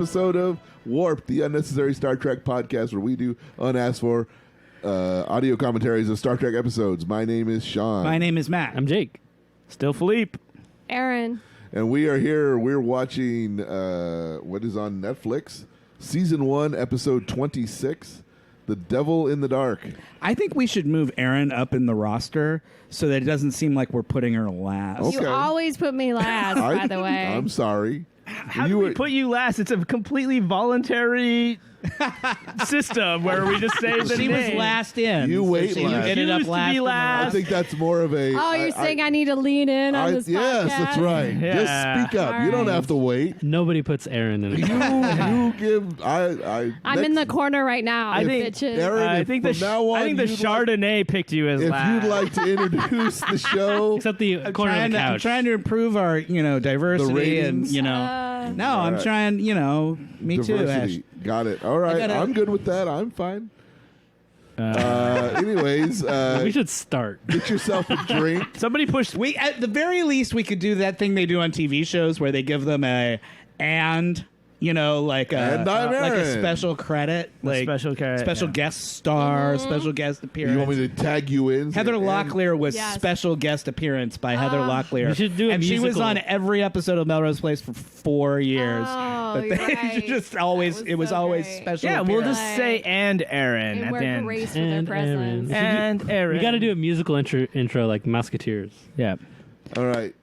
episode of Warp, the unnecessary Star Trek podcast where we do unasked for audio commentaries of Star Trek episodes. My name is Shawn. My name is Matt. I'm Jake. Still Philippe. Aaron. And we are here. We're watching what is on Netflix, Season 1, Episode 26, The Devil in the Dark. I think we should move Aaron up in the roster so that it doesn't seem like we're putting her last. Okay. You always put me last, by the way. I'm sorry. How do we put you last? It's a completely voluntary system where we just say the She name. was last in. You wait so she last. ended up Used to last. be in the last. I roster. think that's more of a... Oh, you're saying I need to lean in on this podcast? Yes, that's right. Yeah. Just speak up. All You don't right. have to wait. Nobody puts Aaron in it. You give... I'm in the corner right now, I think- bitches. Aaron, I if think from the now on I think the you'd like- Chardonnay picked you as If last. you'd like to introduce the show... Except the corner of the I'm couch. trying to improve our, diversity and, ratings. no, All I'm right. trying, me too, Ash. Diversity. Got it. All right. gotta- I'm good with that. I'm fine. Anyways, we should start. get yourself a drink. Somebody pushed. We, at the very least, we could do that thing they do on TV shows where they give them like a And I'm like a Aaron. special credit, like special credit, special yeah. guest star, special guest appearance. You want me to tag you in? Heather And- Locklear was Yes. special guest appearance by Heather Locklear. We should do a and she was musical. on every episode of Melrose Place for 4 years. Oh, but you're they right. just always That it was so always great. special. Yeah, we'll appearance. just say and Aaron And at we're the end. graced with their And presence. Aaron. And Aaron. We got to do a musical intro like Musketeers. Yeah. All right.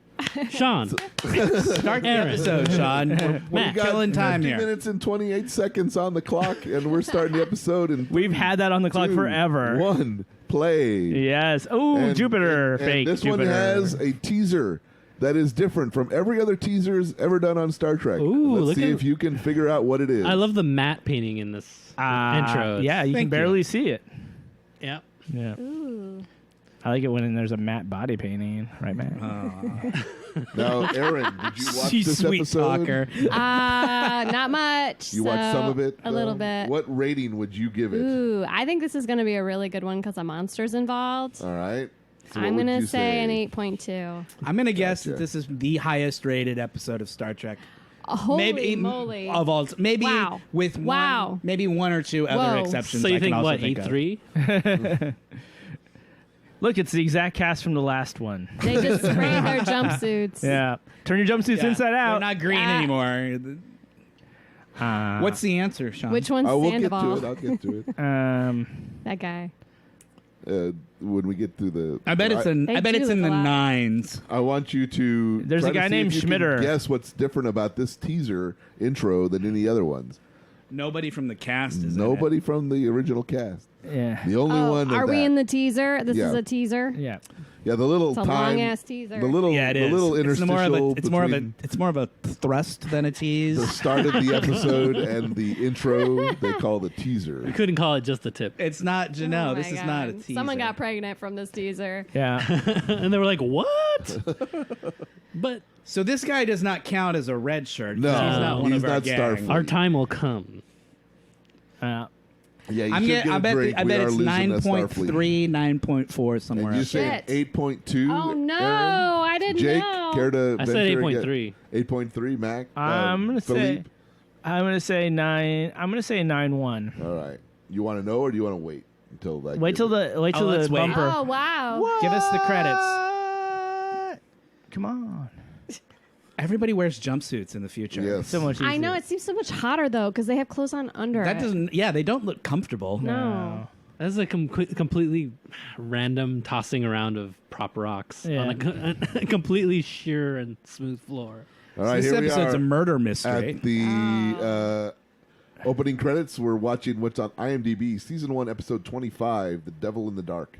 Sean. Start the Aaron. episode, Sean. We're Matt. killing time 50 here. minutes and 28 seconds on the clock, and we're starting the episode in We've had that on the clock 2, forever. 1, play. Yes. Oh, And- Jupiter. and Fake this Jupiter. one has a teaser that is different from every other teasers ever done on Star Trek. Ooh, Let's look see at- if you can figure out what it is. I love the matte painting in this intro. Yeah, you can Thank you. barely see it. Yeah. Yeah. Ooh. I like it when there's a matte body painting. Right, man. Now, Aaron, did you watch She's this sweet episode? talker. Not much. You watched some of it? A little bit. What rating would you give it? Ooh, I think this is going to be a really good one because of monsters involved. All right. So what I'm would going you to say an 8.2. I'm gonna guess Gotcha. that this is the highest rated episode of Star Trek. Holy moly. Of all, maybe Wow. with Wow. maybe one or two other Whoa. exceptions. So you I can think also what, think of. 8.3? Look, it's the exact cast from the last one. They just sprayed their jumpsuits. Yeah. Turn your jumpsuits Yeah. inside They're out. not green Ah. anymore. What's the answer, Sean? Which one's We'll get to Sandoval? it. I'll get to it That guy. when we get to the. I bet it's in. They I bet do it's in look the a lot. 9s. I want you to. There's try a to guy see named if you can Schmitter. Guess what's different about this teaser intro than any other ones. Nobody from the cast is Nobody from the original cast. Yeah. The only one. Are of we that. in the teaser? This Yeah. is a teaser? Yeah. Yeah, the little It's a time. long-ass teaser. The little. Yeah, it the is. little It's interstitial. more of a. between It's more of a thrust than a tease. the start of the episode and the intro. They call the teaser. You couldn't call it just the tip. It's not. Oh No, my this is not a God. teaser. Someone got pregnant from this teaser. Yeah. And they were like, what? But So this guy does not count as a red shirt. 'cause No, he's not one he's of our not gang. Starfleet. our time will come. Yeah, you I'm should get, get I a bet. drink. I We bet are it's losing that Starfleet. 9.3, 9.4 somewhere. And you else. say Shit. 8.2. Oh, no. Aaron? I didn't Jake, know. care to I said venture 8.3. again? 8.3, Mac. I'm gonna say. Philippe? I'm gonna say 9. I'm gonna say 9-1. All right. You want to know, or do you want to wait until that? Wait till the let's wait. bumper. Oh, wow. Give us the credits. Come on. Everybody wears jumpsuits in the future. Yes. So much easier. I know. It seems so much hotter, though, because they have clothes on under That it. doesn't. Yeah, they don't look comfortable. No. That's a completely random tossing around of prop rocks Yeah. on a completely sheer and smooth floor. All right, This here we episode's are a murder mystery. at the opening credits. We're watching what's on IMDb. Season 1, Episode 25, The Devil in the Dark.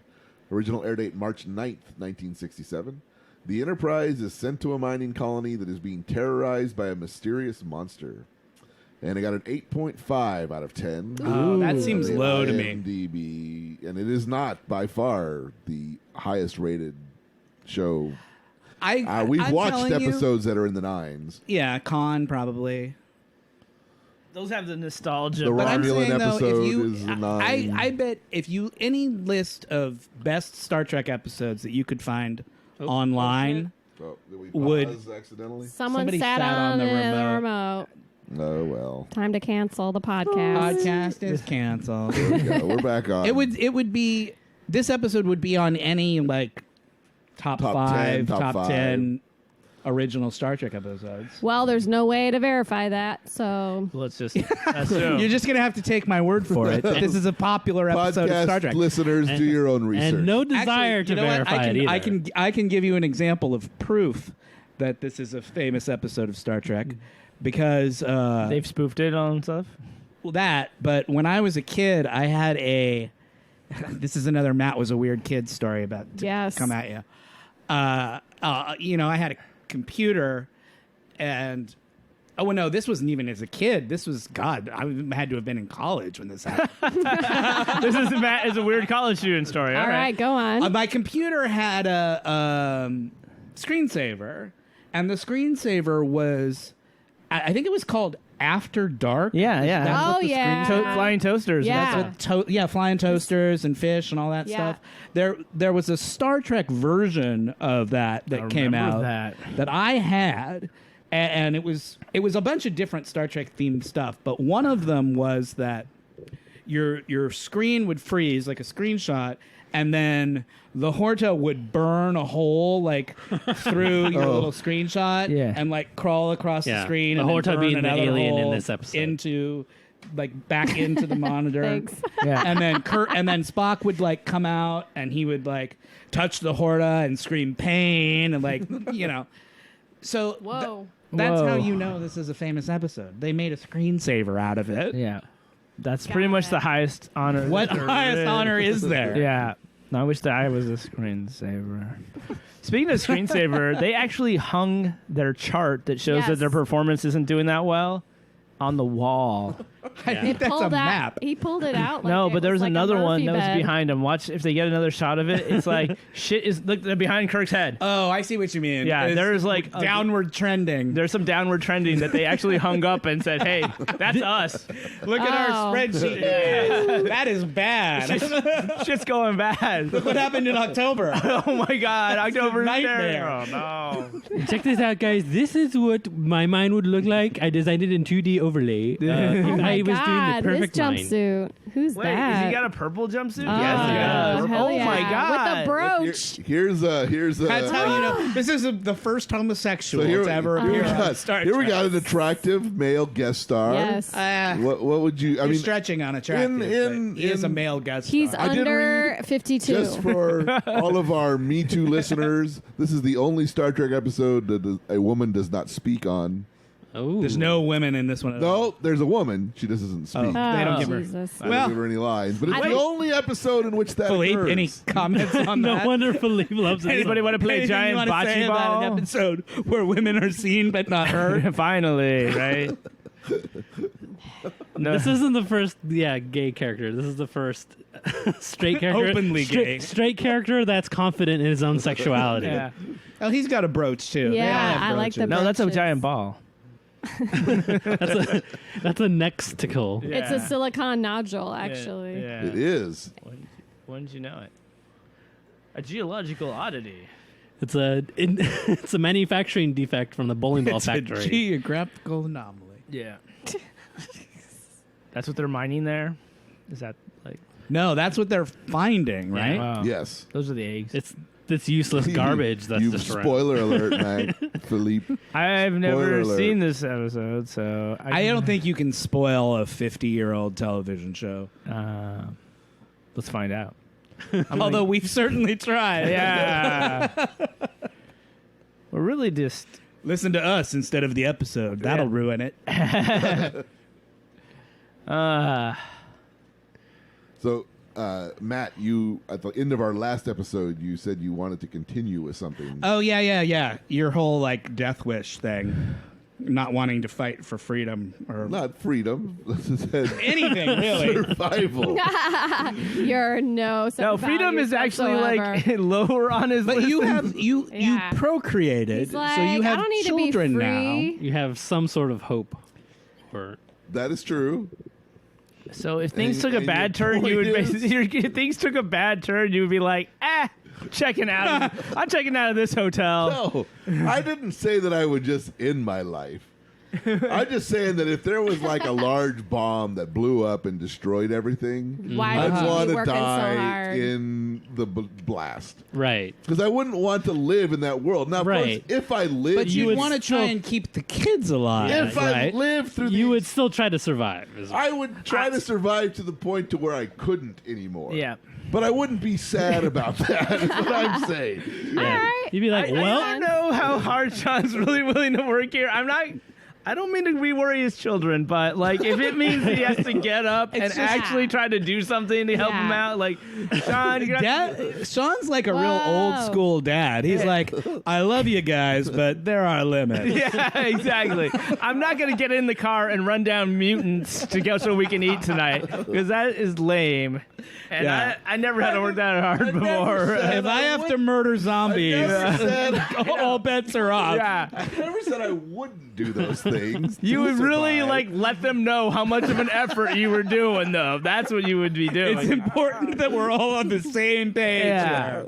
Original air date March 9th, 1967. The Enterprise is sent to a mining colony that is being terrorized by a mysterious monster. And I got an 8.5 out of 10. Oh, that seems on low to me. IMDb, and it is not by far the highest rated show. We've I'm watched telling you- episodes that are in the 9s. Yeah, Khan probably. Those have the nostalgia. The But I'm Romulan saying though, episode if you, is the 9. I bet if you any list of best Star Trek episodes that you could find online, Oh, did we would- pause accidentally? Someone Somebody sat sat on on the the remote. remote. Oh, well. Time to cancel the podcast. Podcast is canceled. There we go. We're back on. It would be this episode would be on any like top 5, 10, top top 10 original Star Trek episodes. Well, there's no way to verify that, so Let's just assume. You're just gonna have to take my word for it. That this is a popular episode of Star Podcast Trek. listeners, do your own research. and no desire Actually, to you know what? verify it either. I can give you an example of proof that this is a famous episode of Star Trek because They've spoofed it on stuff. well, that. But when I was a kid, I had a. This is another Matt was a weird kid story about to Yes. come at you. I had a computer, and no, this wasn't even as a kid. This was God. I had to have been in college when this happened. This is Matt is a weird college student story. all right, go on. My computer had a screensaver, and the screensaver was, I think it was called After Dark. Yeah, yeah. That's what Oh, the yeah. Flying toasters. Yeah. That's what- flying toasters and fish and all that Yeah. stuff. There was a Star Trek version of that I came remember out that. I had, and it was a bunch of different Star Trek themed stuff. But one of them was that your screen would freeze like a screenshot, and then the Horta would burn a hole like through your little screenshot, Yeah. and like crawl across the Yeah. screen. The and then Horta burn being the another alien in hole this episode. into like back into the monitor. Thanks. Yeah. And then Spock would like come out, and he would like touch the Horta and scream pain, and like So Whoa. that's Whoa. how you know this is a famous episode. They made a screensaver out of it. Yeah. That's Got pretty much it. the highest honor. What that there highest is. honor is there? Yeah. I wish that I was a screensaver. Speaking of screensaver, they actually hung their chart that shows that Yes. their performance isn't doing that well on the wall. I think that's a Pulled that- map. He pulled it out. Like No, it but there was like a another one Murphy that was bed. behind him. Watch if they get another shot of it. It's like shit is look they're behind Kirk's head. Oh, I see what you mean. Yeah, It's there's like a- downward trending. There's some downward trending that they actually hung up and said, "Hey, that's us." Look at our Oh. spreadsheet. That is bad. Shit's going bad. What happened in October? Oh my God, October nightmare. Oh no. Check this out, guys. This is what my mind would look like. I designed it in 2D overlay. If Oh my I was God, doing the perfect this mind. jumpsuit. Who's Wait, that? has he got a purple jumpsuit? Oh, Yes, he does. hell Oh yeah. my God. With the brooch. Here's a. That's how you know. This is the first homosexual to ever here we appear on got, Star here we Trek. got an attractive male guest star. Yes. What would you? I You're mean, stretching on attractive. in- but he is a in- male guest He's star. I did under 52. just for all of our Me Too listeners, this is the only Star Trek episode that a woman does not speak on. Oh, There's no women in this one at all. No, there's a woman. She just doesn't speak. Oh. They don't give her- Jesus. I don't Well- give her any lines, but it's I the don't- only episode in which that Philippe, occurs. any comments on no that? wonder Philippe loves it. Anybody want to play Anything giant you wanna say bocce about an ball? episode where women are seen but not heard? Finally, right? No. This isn't the first, gay character. This is the first straight character. Openly gay. Straight character that's confident in his own sexuality. Yeah. Oh, he's got a brooch too. They all Yeah, have I like the brooches. No, that's a brooches. giant ball. That's a nexticle. It's a silicon nodule, actually. Yeah. It is. When did you know it? A geological oddity. It's a manufacturing defect from the bowling ball It's a factory. geographical anomaly. Yeah. That's what they're mining there? Is that like... No, that's what they're finding, right? Wow. Yes. Those are the eggs. It's this useless garbage that's you just around. spoiler alert, man. Philippe. I've never alert. seen this episode, so... I don't think you can spoil a 50-year-old television show. Let's find out. Although we've certainly tried. Yeah. We're really just... Listen to us instead of the episode. That'll ruin it. So, Matt, you at the end of our last episode, you said you wanted to continue with something. Oh, yeah. Your whole, like, death wish thing. Not wanting to fight for freedom or Not freedom. anything, really. Survival. You're no. No, freedom is actually like whatsoever. lower on his But list. you have you Yeah. procreated, He's like, so you have I don't need children to be now. free. You have some sort of hope. Or That is true. So if things And- took a and bad your turn, you would point is- basically, if things took a bad turn, you would be like, checking out. I'm checking out of this hotel. No, I didn't say that I would just end my life. I'm just saying that if there was like a large bomb that blew up and destroyed everything, Why I'd would you want be to working so die hard? in the blast. Right. Because I wouldn't want to live in that world. Now, of Right. course, if I live, But you would want to try still- and keep the kids alive, if I right? live through You these- would still try to survive. I would try to survive to the point to where I couldn't anymore. Yeah. But I wouldn't be sad about that, is what I'm saying. All right. You'd be like, I well, don't know how hard Shawn's really willing to work here. I don't mean to worry his children, but like if it means he has to get up and just- actually try to do something to help him Yeah. out, like Shawn, you're gonna Dad, Sean's like a real Whoa. old school dad. He's like, I love you guys, but there are limits. yeah, exactly. I'm not gonna get in the car and run down mutants to go so we can eat tonight because that is lame. And Yeah. I never had to work that hard before. If I have to murder zombies, never said- all bets are off. Yeah. I never said I wouldn't do those things. You to would really survive. like let them know how much of an effort you were doing, though. That's what you would be doing. It's important that we're all on the same page. Yeah.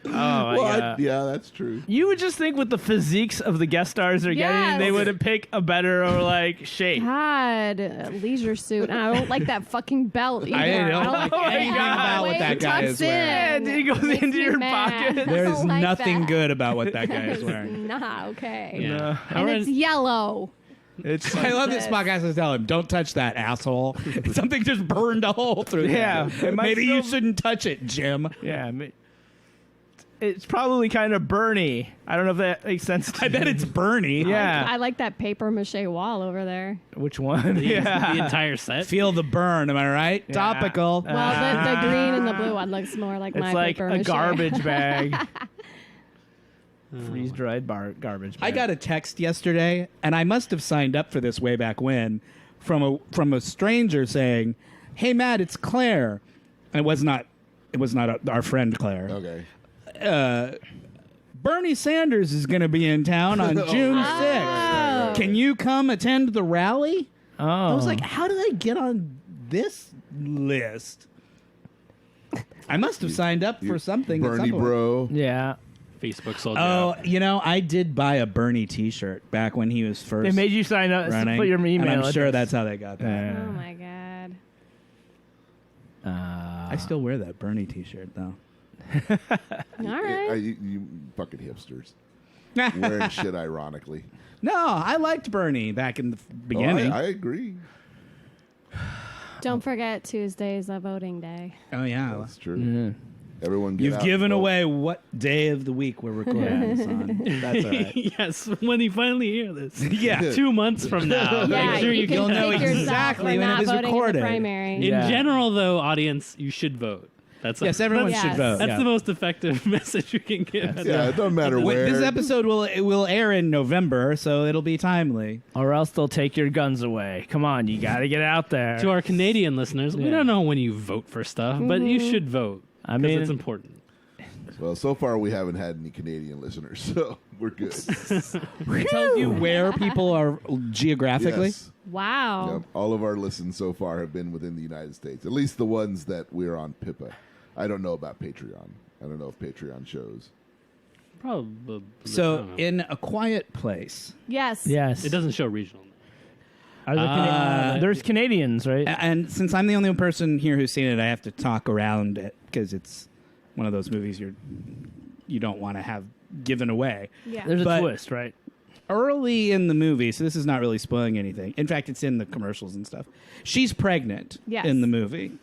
Oh my Well, God. yeah, that's true. You would just think with the physiques of the guest stars they're getting, Yes. they would have picked a better like shape. God, leisure suit. And I don't like that fucking belt either. I don't like Oh my anything God. about what Way that guy tucked is wearing. in. Yeah, it goes Makes into me your mad. pocket. There I is don't like nothing that. good about what that guy is It's wearing. not okay. yeah. And it's yellow. It's I love this podcast to tell him, don't touch that, asshole. Something just burned a hole through Yeah, there. it might Maybe you still- shouldn't touch it, Jim. yeah. It's probably kind of Bernie. I don't know if that makes sense. I bet it's Bernie. Yeah. I like that paper mache wall over there. Which one? The Yeah. entire set. Feel the burn, am I right? Yeah. Topical. Well, the green and the blue one looks more like It's my like paper a mache. garbage bag. Freeze dried garbage bag. I got a text yesterday, and I must have signed up for this way back when, from a stranger saying, "Hey Matt, it's Claire." And it was not our friend Claire. Okay. Bernie Sanders is going to be in town on June 6th. Oh. Can you come attend the rally? Oh. I was like, how did I get on this list? I must have signed up for something. at some Bernie point. bro. yeah. Facebook sold you Oh, out. I did buy a Bernie T-shirt back when he was first They made you sign up to running. put your email. and I'm sure address. that's how they got that. Yeah. Oh my god. I still wear that Bernie T-shirt though. All Yeah, right. you fucking hipsters. Wearing shit ironically. No, I liked Bernie back in the beginning. I agree. Don't forget Tuesday's a voting day. Oh yeah, That's true. Mhm. Everyone get you've out given and vote. away what day of the week we're recording this on. That's all right. Yes, when you finally hear this. Yeah. 2 months from now. Yeah, make sure you you can you'll know kick yourself exactly for when it not is voting recorded. in the primary. In Yeah. general, though, audience, you should vote. That's Yes, everyone Yes. should vote. That's yeah. the most effective message you can give. Yeah, it doesn't matter Wait, where. this episode will air in November, so it'll be timely. Or else they'll take your guns away. Come on, you got to get out there. To our Canadian listeners, we Yeah. don't know when you vote for stuff, but you should vote. I 'cause mean, it's important. Well, so far we haven't had any Canadian listeners, so we're good. It tells you where people are geographically. Yes. Wow. Yep. All of our listens so far have been within the United States, at least the ones that we're on Pippa. I don't know about Patreon. I don't know if Patreon shows. Probably. I So, don't know. in A Quiet Place, Yes. yes. it doesn't show regional. Are there there's Canadians, right? and since I'm the only person here who's seen it, I have to talk around it because it's one of those movies you don't want to have given away. Yeah. There's a but- twist, right? Early in the movie, so this is not really spoiling anything. In fact, it's in the commercials and stuff. She's pregnant Yes. in the movie.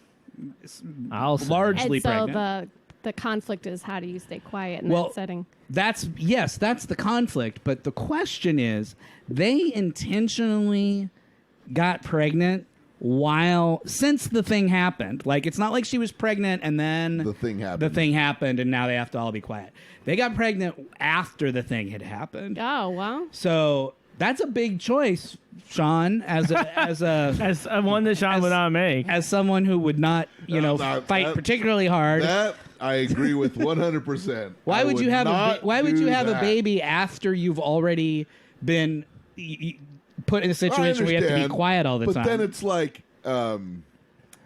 I'll say. Largely And so pregnant. the conflict is how do you stay quiet in Well, that setting? That's the conflict, but the question is they intentionally got pregnant since the thing happened. Like it's not like she was pregnant and then The thing happened. The thing happened and now they have to all be quiet. They got pregnant after the thing had happened. Oh, well. So that's a big choice, Shawn, as One that Shawn would not make. as someone who would not, No, fight particularly hard. That I agree with 100%. Why I would you have not why would do you have a that. baby after you've already been put in a situation where you have to be understand, quiet all the but time? then it's like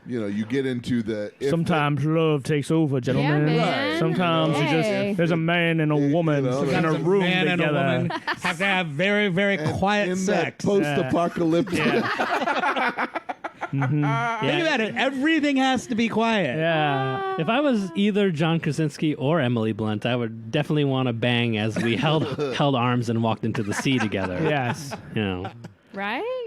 you get into the Sometimes love takes over, gentlemen. Yeah, man. Sometimes it's Hey. just there's a man and a woman in a Sometimes room man and a together. woman have to have very, very quiet in sex. that post-apocalyptic. Think about it. Everything has to be quiet. Yeah. If I was either John Krasinski or Emily Blunt, I would definitely want to bang as we held arms and walked into the sea together. Yes. Right?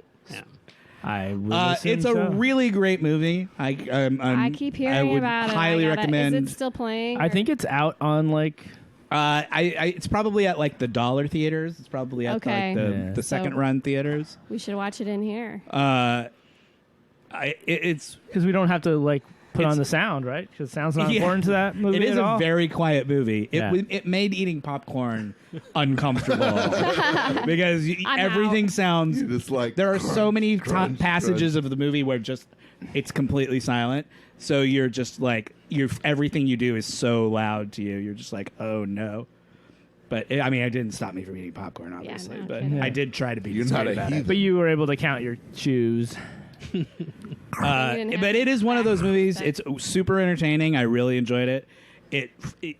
I would assume It's a so. really great movie. I keep hearing I would about it. highly recommend. Is it still playing? I think it's out on like. It's probably at like the dollar theaters. It's probably at Okay. like the So- second run theaters. we should watch it in here. It's Because we don't have to like put It's- on the sound, right? Because sound's not Yeah. important to that movie it is at a all. very quiet movie. Yeah. It made eating popcorn uncomfortable because I'm everything out. sounds. Just like There are so many crunch, passages of the movie where just it's completely silent. So you're just like everything you do is so loud to you. You're just like, oh no. But it didn't stop me from eating popcorn, obviously. no but kidding. I did try to be. You're discreet not a about it. heathen. But you were able to count your shoes. didn't have But it is one of those movies. that. It's super entertaining. I really enjoyed it.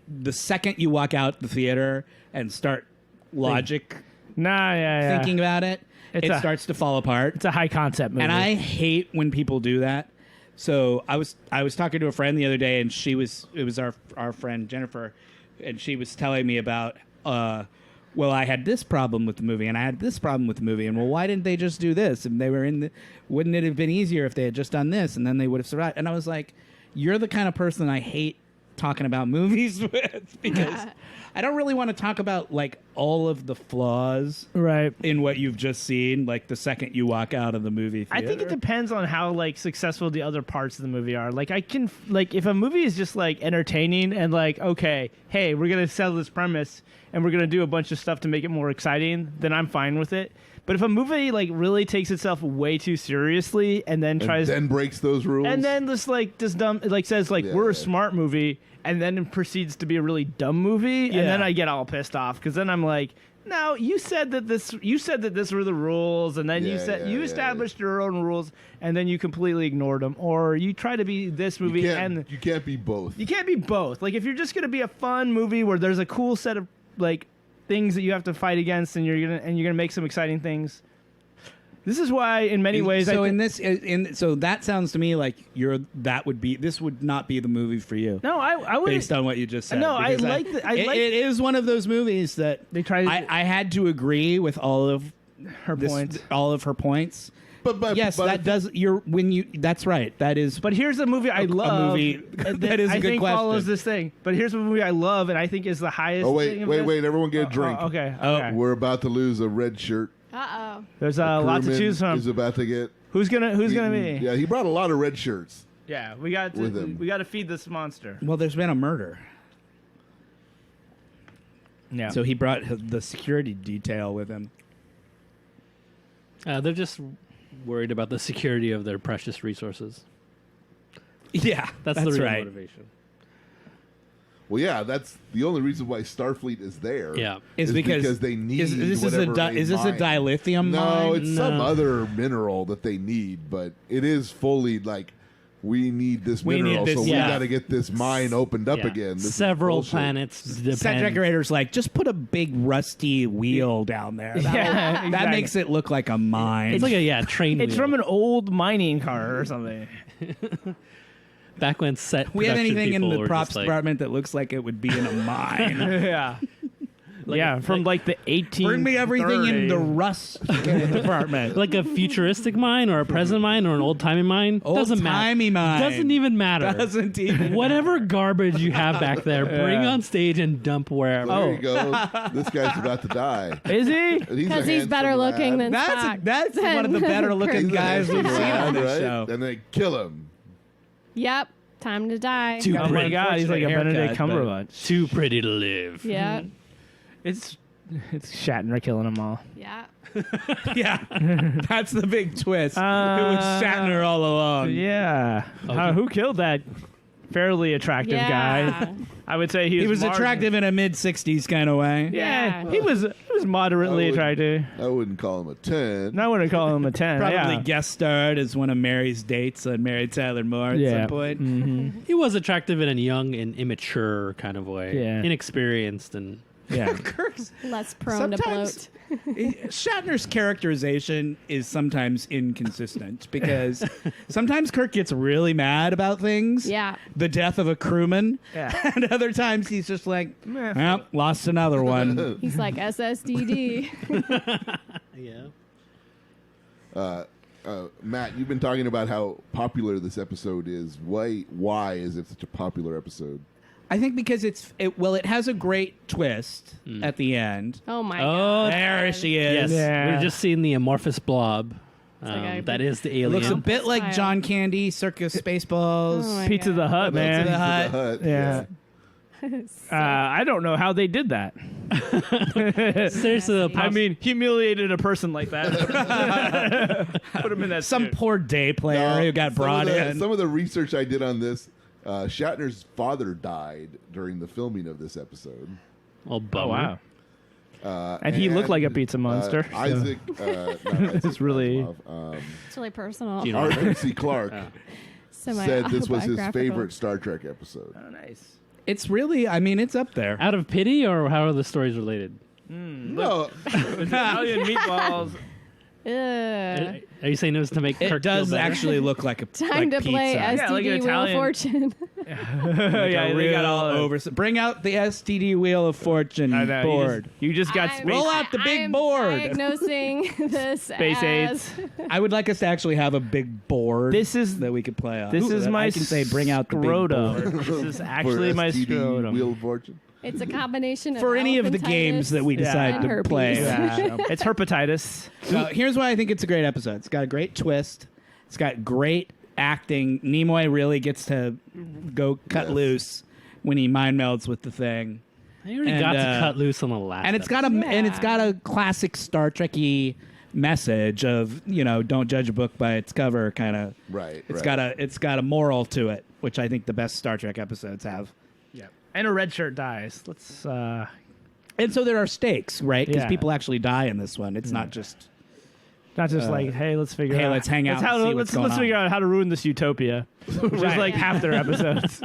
The second you walk out the theater and start thinking about it, It's it a- starts to fall apart. It's a high concept movie. And I hate when people do that. So I was talking to a friend the other day, and it was our friend Jennifer, and she was telling me about well, I had this problem with the movie, and I had this problem with the movie, and well, why didn't they just do this? And they were wouldn't it have been easier if they had just done this, and then they would have survived? And I was like, you're the kind of person I hate talking about movies with because I don't really want to talk about like all of the flaws right. in what you've just seen, like the second you walk out of the movie I theater. think it depends on how like successful the other parts of the movie are. Like I can like if a movie is just like entertaining and like okay, hey, we're gonna sell this premise and we're gonna do a bunch of stuff to make it more exciting, then I'm fine with it. But if a movie like really takes itself way too seriously and then tries then breaks those rules. and then just dumb like says like Yeah, we're yeah. a smart movie and then it proceeds to be a really dumb movie and then I get all pissed off because then I'm like, no, you said that this were the rules and then you Yeah, said yeah, you yeah, established your own rules and then you completely ignored them, or you try to be this movie you and can't be both. you can't be both. Like if you're just gonna be a fun movie where there's a cool set of like things that you have to fight against and you're gonna make some exciting things. This is why, in many ways, So I thi- so that sounds to me like this would not be the movie for you. no, I would Based on what you just said. No, I because like it is one of those movies that They try to- I had to agree with all of her points. all of her points. But Yes, that does. That's right. That is. But here's a movie I love. movie and that is a I good think question. follows this thing. But here's a movie I love and I think is the highest. Oh thing of wait! this. Everyone get a drink. Okay. Oh, okay. We're about to lose a red shirt. Uh-oh. There's lots to Crewman choose from. Is about to get. Who's gonna be? Yeah, he brought a lot of red shirts. Yeah, we got With him. to feed this monster. well, there's been a murder, Yeah. so he brought the security detail with him. They're just worried about the security of their precious resources. Yeah, That's the real right. motivation. Well, yeah, that's the only reason why Starfleet is there. Yeah. Is because they need. Is this a whatever they is this a mine. dilithium No, mine? it's some other mineral that they need, but it is fully like we need this We need mineral, this- so we yeah. got to get this mine opened up Yeah. again. This is Several bullshit. planets Set depend. decorator's like, just put a big rusty wheel down there. Yeah, That exactly. makes it look like a mine. It's like a train. It's wheel. from an old mining car or something. Back when set. we have production anything in people the were props just like, department that looks like it would be in a mine. Yeah. Yeah, from like the 18. Bring me everything in the rust department. like a futuristic mine or a present mine or an old timey mine. Doesn't matter. Old-timey mine. Doesn't even matter. Doesn't even. Whatever garbage you have back there, bring on stage and dump wherever. There you go. This guy's about to die. Is he? Because he's better looking than Spock. That's one of the better looking guys we've seen on this right? show. And they kill him. Yep. Time to die. Too Oh my God, he's like a Unfortunate Benedict haircut, Cumberbatch. Too pretty to live. Yeah. It's Shatner killing them all. Yeah. Yeah, that's the big twist. It was Uh, Shatner all along. Yeah. Who killed that fairly attractive guy. I would say He was attractive in a mid-60s kind of way. Yeah, he was moderately attractive. I wouldn't call him a 10. I wouldn't call him a 10. Probably guest starred as one of Mary's dates on Mary Tyler Moore at some point. Mm-hmm. He was attractive in a young and immature kind of way. Yeah. Inexperienced and Kirk's Less prone to bloat. Shatner's characterization is sometimes inconsistent because sometimes Kirk gets really mad about things. Yeah. The death of a crewman. Yeah. And other times he's just like, well, lost another one. He's like SSDD. Matt, you've been talking about how popular this episode is. Why is it such a popular episode? I think because it has a great twist at the end. Oh my Oh, god. There she is. yes, Yeah. we're just seeing the amorphous blob. like a That big- is the alien. Looks a bit like Style. John Candy, Circus Spaceballs. Oh my Pizza God. the Hut, man. Pizza the Hut. The Hut, Yeah. I don't know how they did that. Seriously, I mean, humiliated a person like that. Put him in that Some suit. poor day player Now, who got brought in. Some of the research I did on this, Shatner's father died during the filming of this episode. oh, Oh bummer. wow. And he looked like a pizza monster. so- Isaac, not Isaac It's really- Asimov, It's really personal. Gene Arthur C. Clarke said this was his Semi-autobiographical. favorite Star Trek episode. Oh, nice. It's really, I mean, it's up there. Out of pity, or how are the stories related? No, Italian meatballs. Ugh. Are you saying it was to make It Kirk does feel better? actually look like a Time like to play pizza. Yeah, like an STD Wheel of Italian- Fortune. Yeah, they got all over. Bring out the STD Wheel of Fortune I know, board. You just got I'm- space. Roll out the big I'm board. Diagnosing this Space as AIDS. I would like us to actually have a big board. This is- that we could play on. This so is that my I can say, bring out the big scrotum. board. This is for actually my STD scrotum. Wheel of Fortune. It's a combination of For any of the elephantitis games that we decide and to herpes. play. Yeah. It's herpetitis. Here's why I think it's a great episode. It's got a great twist. It's got great acting. Nimoy really gets to go cut Yes. loose when he mind melds with the thing. I already And, got to cut loose on the last. And it's got a classic Star Trek-y message of, don't judge a book by its cover kind of. Right. It's right. got a moral to it, which I think the best Star Trek episodes have. Yeah. And a red shirt dies. Let's. And so there are stakes, right? Because Yeah. people actually die in this one. It's not just Not just like, hey, let's figure hey, out. let's hang out and see what's going let's on. figure out how to ruin this utopia. Which is like half their episodes.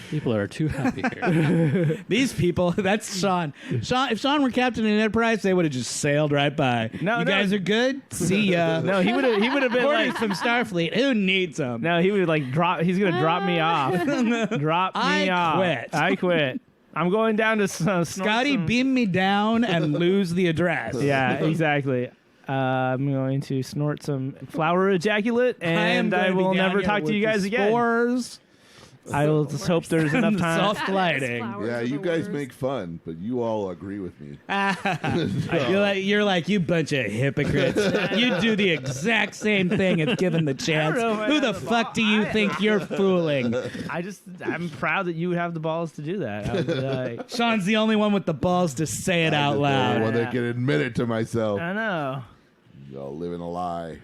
People are too happy here. these people. That's Shawn. If Shawn were captain in Enterprise, they would have just sailed right by. No, you no. guys are good. See ya. No, he would have been Orders like. from Starfleet. Who needs them? No, he would like drop. He's gonna drop me off. Drop me I off. quit. I quit. I'm going down to Scotty, beam me down and lose the address. Yeah, exactly. I'm going to snort some flower ejaculate, and I will never talk to you guys again. Spores. I will just hope there's enough time. Soft gliding. Yeah, you guys make fun, but you all agree with me. You're like you bunch of hypocrites. You do the exact same thing if given the chance. know if I Who have the the fuck do you think you're fooling? I'm proud that you would have the balls to do that. I would be like, Sean's the only one with the balls to say it out I'm the loud. only one that can admit it to myself. I know. Y'all living a lie.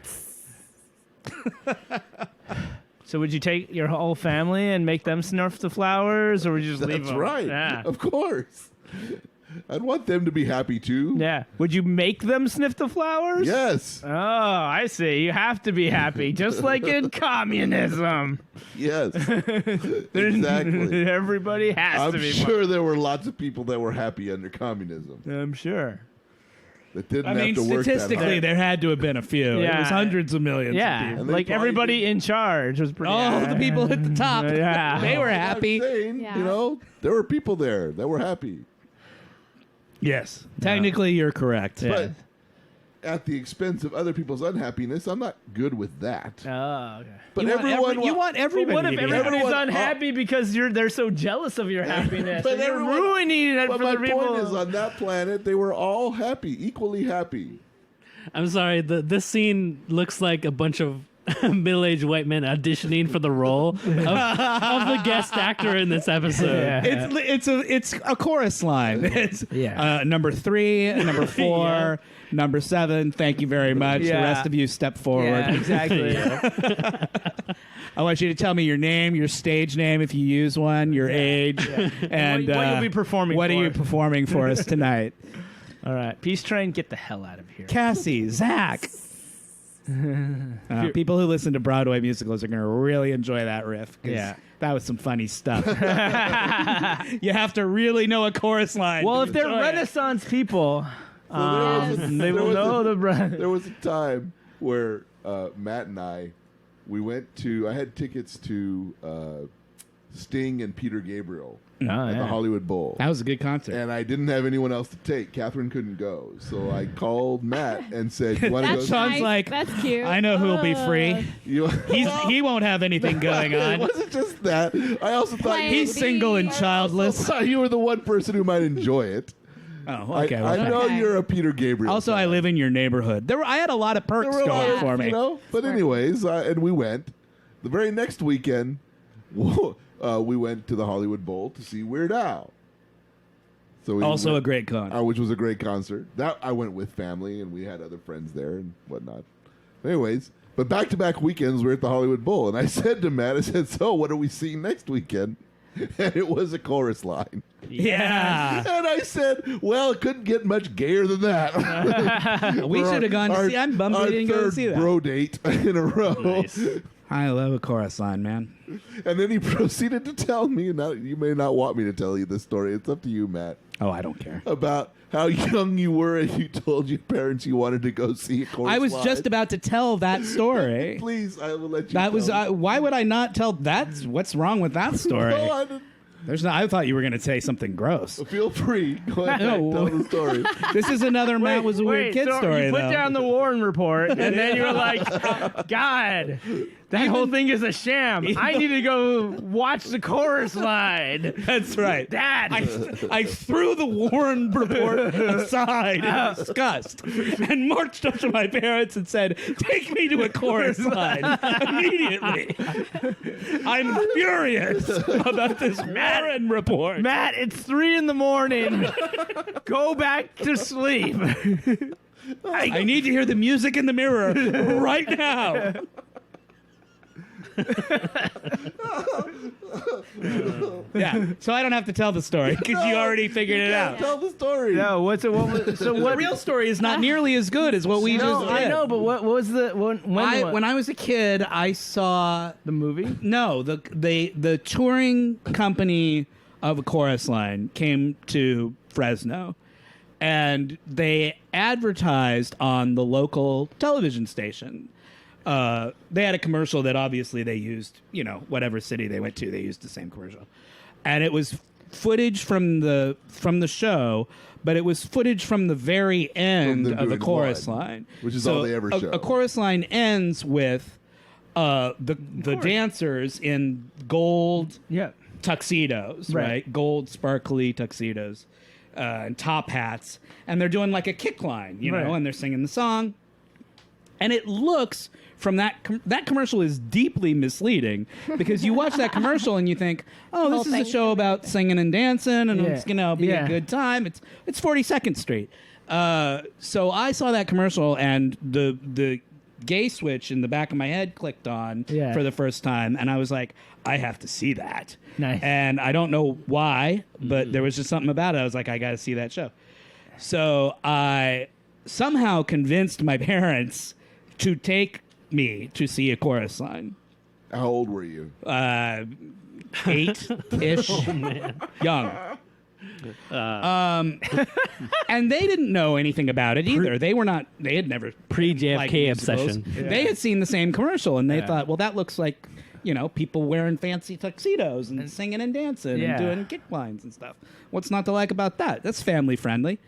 So would you take your whole family and make them snurf the flowers, or would you just leave That's them? right. Yeah. Of course. I'd want them to be happy too. Yeah. Would you make them sniff the flowers? Yes. Oh, I see. You have to be happy, just like in communism. Yes. Exactly. Everybody has I'm to be. sure there were lots of people that were happy under communism I'm sure. that didn't I mean, have to work statistically, that there had to have been a few. It Yeah. was hundreds of millions of Yeah, people. And they like probably everybody did- in charge was pretty. Oh, the people at the top. Yeah. They were hard. happy. I'm saying, Yeah. there were people there that were happy. Yes. Technically, you're correct. Yeah. But at the expense of other people's unhappiness, I'm not good with that. Oh, okay. But You want everyone you want everybody What if to be everybody's Everyone- unhappy because they're so jealous of your happiness? But and you're everyone- ruining it But for my the people. point is, on that planet, they were all happy, equally happy. I'm sorry. This scene looks like a bunch of middle-aged white men auditioning for the role of the guest actor in this episode. Yeah. It's a chorus line. It's number 3, number 4, number 7. Thank you very much. Yeah. The rest of you step forward. Yeah, exactly. I want you to tell me your name, your stage name if you use one, your age, and what you'll be performing. What for. are you performing for us tonight? All right, Peace Train, get the hell out of here. Cassie, Zach. People who listen to Broadway musicals are going to really enjoy that riff. 'Cause that was some funny stuff. You have to really know a chorus line. Well, to if they're enjoy it. Renaissance people, they will was know a- the. There was a time where Matt and I had tickets to Sting and Peter Gabriel at the Hollywood Bowl. That was a good concert. And I didn't have anyone else to take. Catherine couldn't go. So I called Matt and said, you want to go? That's Sean's nice. like, That's cute. I know who'll be free. You- He won't have anything going It on. wasn't just that. I also thought Plan He's B. single and childless. you were the one person who might enjoy it. Oh, okay. I know Okay. you're a Peter Gabriel. Also, I fan. live in your neighborhood. I had a lot of perks There were a lot going of- for me. You know? But Smart. anyways, and we went. The very next weekend, we went to the Hollywood Bowl to see Weird Al. So Also a great con. which was a great concert. That I went with family, and we had other friends there and whatnot. Anyways, but back-to-back weekends, we're at the Hollywood Bowl, and I said to Matt, I said, "So, what are we seeing next weekend?" And it was a chorus line. Yeah. And I said, well, it couldn't get much gayer than that. We For should have gone to see. I'm bummed we our didn't go to third see that. bro date in a row. Nice. I love a chorus line, man. And then he proceeded to tell me, now you may not want me to tell you this story. It's up to you, Matt, Oh, I don't care. about how young you were and you told your parents you wanted to go see a chorus I was line. just about to tell that story. Please, I will let you That was tell. why would I not tell that? What's wrong with that story? No, I didn't. I thought you were going to say something gross. Feel free. Go ahead. No. Tell the story. This is another Matt was a weird kid so story. You put though. down the Warren report, and then you're like, God, that whole thing is a sham. I need to go watch the chorus line. That's right. Dad. I threw the Warren report aside in disgust and marched up to my parents and said, "Take me to a chorus line immediately." I'm furious about this Warren report. Matt, it's 3 a.m. Go back to sleep. I need to hear the music in the mirror right now. Yeah, so I don't have to tell the story because you already figured it out. Tell the story. No, what's it? So The what? real story is not nearly as good as what we No, just did. I know, but what was the When I was a kid, I saw the movie? no the touring company of a chorus line came to Fresno, and they advertised on the local television station. They had a commercial that obviously they used, whatever city they went to, they used the same commercial. And it was footage from the show, but it was footage from the very end them of a doing chorus one, line. which is So all they ever show. A chorus line ends with the dancers in gold Yeah. tuxedos, Right. right? Gold sparkly tuxedos and top hats. And they're doing like a kick line, Right. and they're singing the song. And it looks from that commercial is deeply misleading because you watch that commercial and you think, oh, whole this is a thing. show about singing and dancing and Yeah. it's going to be Yeah. a good time. It's 42nd Street. So I saw that commercial and the gay switch in the back of my head clicked on Yeah. for the first time. And I was like, I have to see that. Nice. And I don't know why, but there was just something about it. I was like, I got to see that show. So I somehow convinced my parents to take me to see a chorus line. How old were you? 8-ish, young. And they didn't know anything about it either. They had never Pre-JFK liked musicals. obsession. They had seen the same commercial and they Yeah. thought, well, that looks like, people wearing fancy tuxedos and singing and dancing Yeah. and doing kick lines and stuff. What's not to like about that? That's family friendly.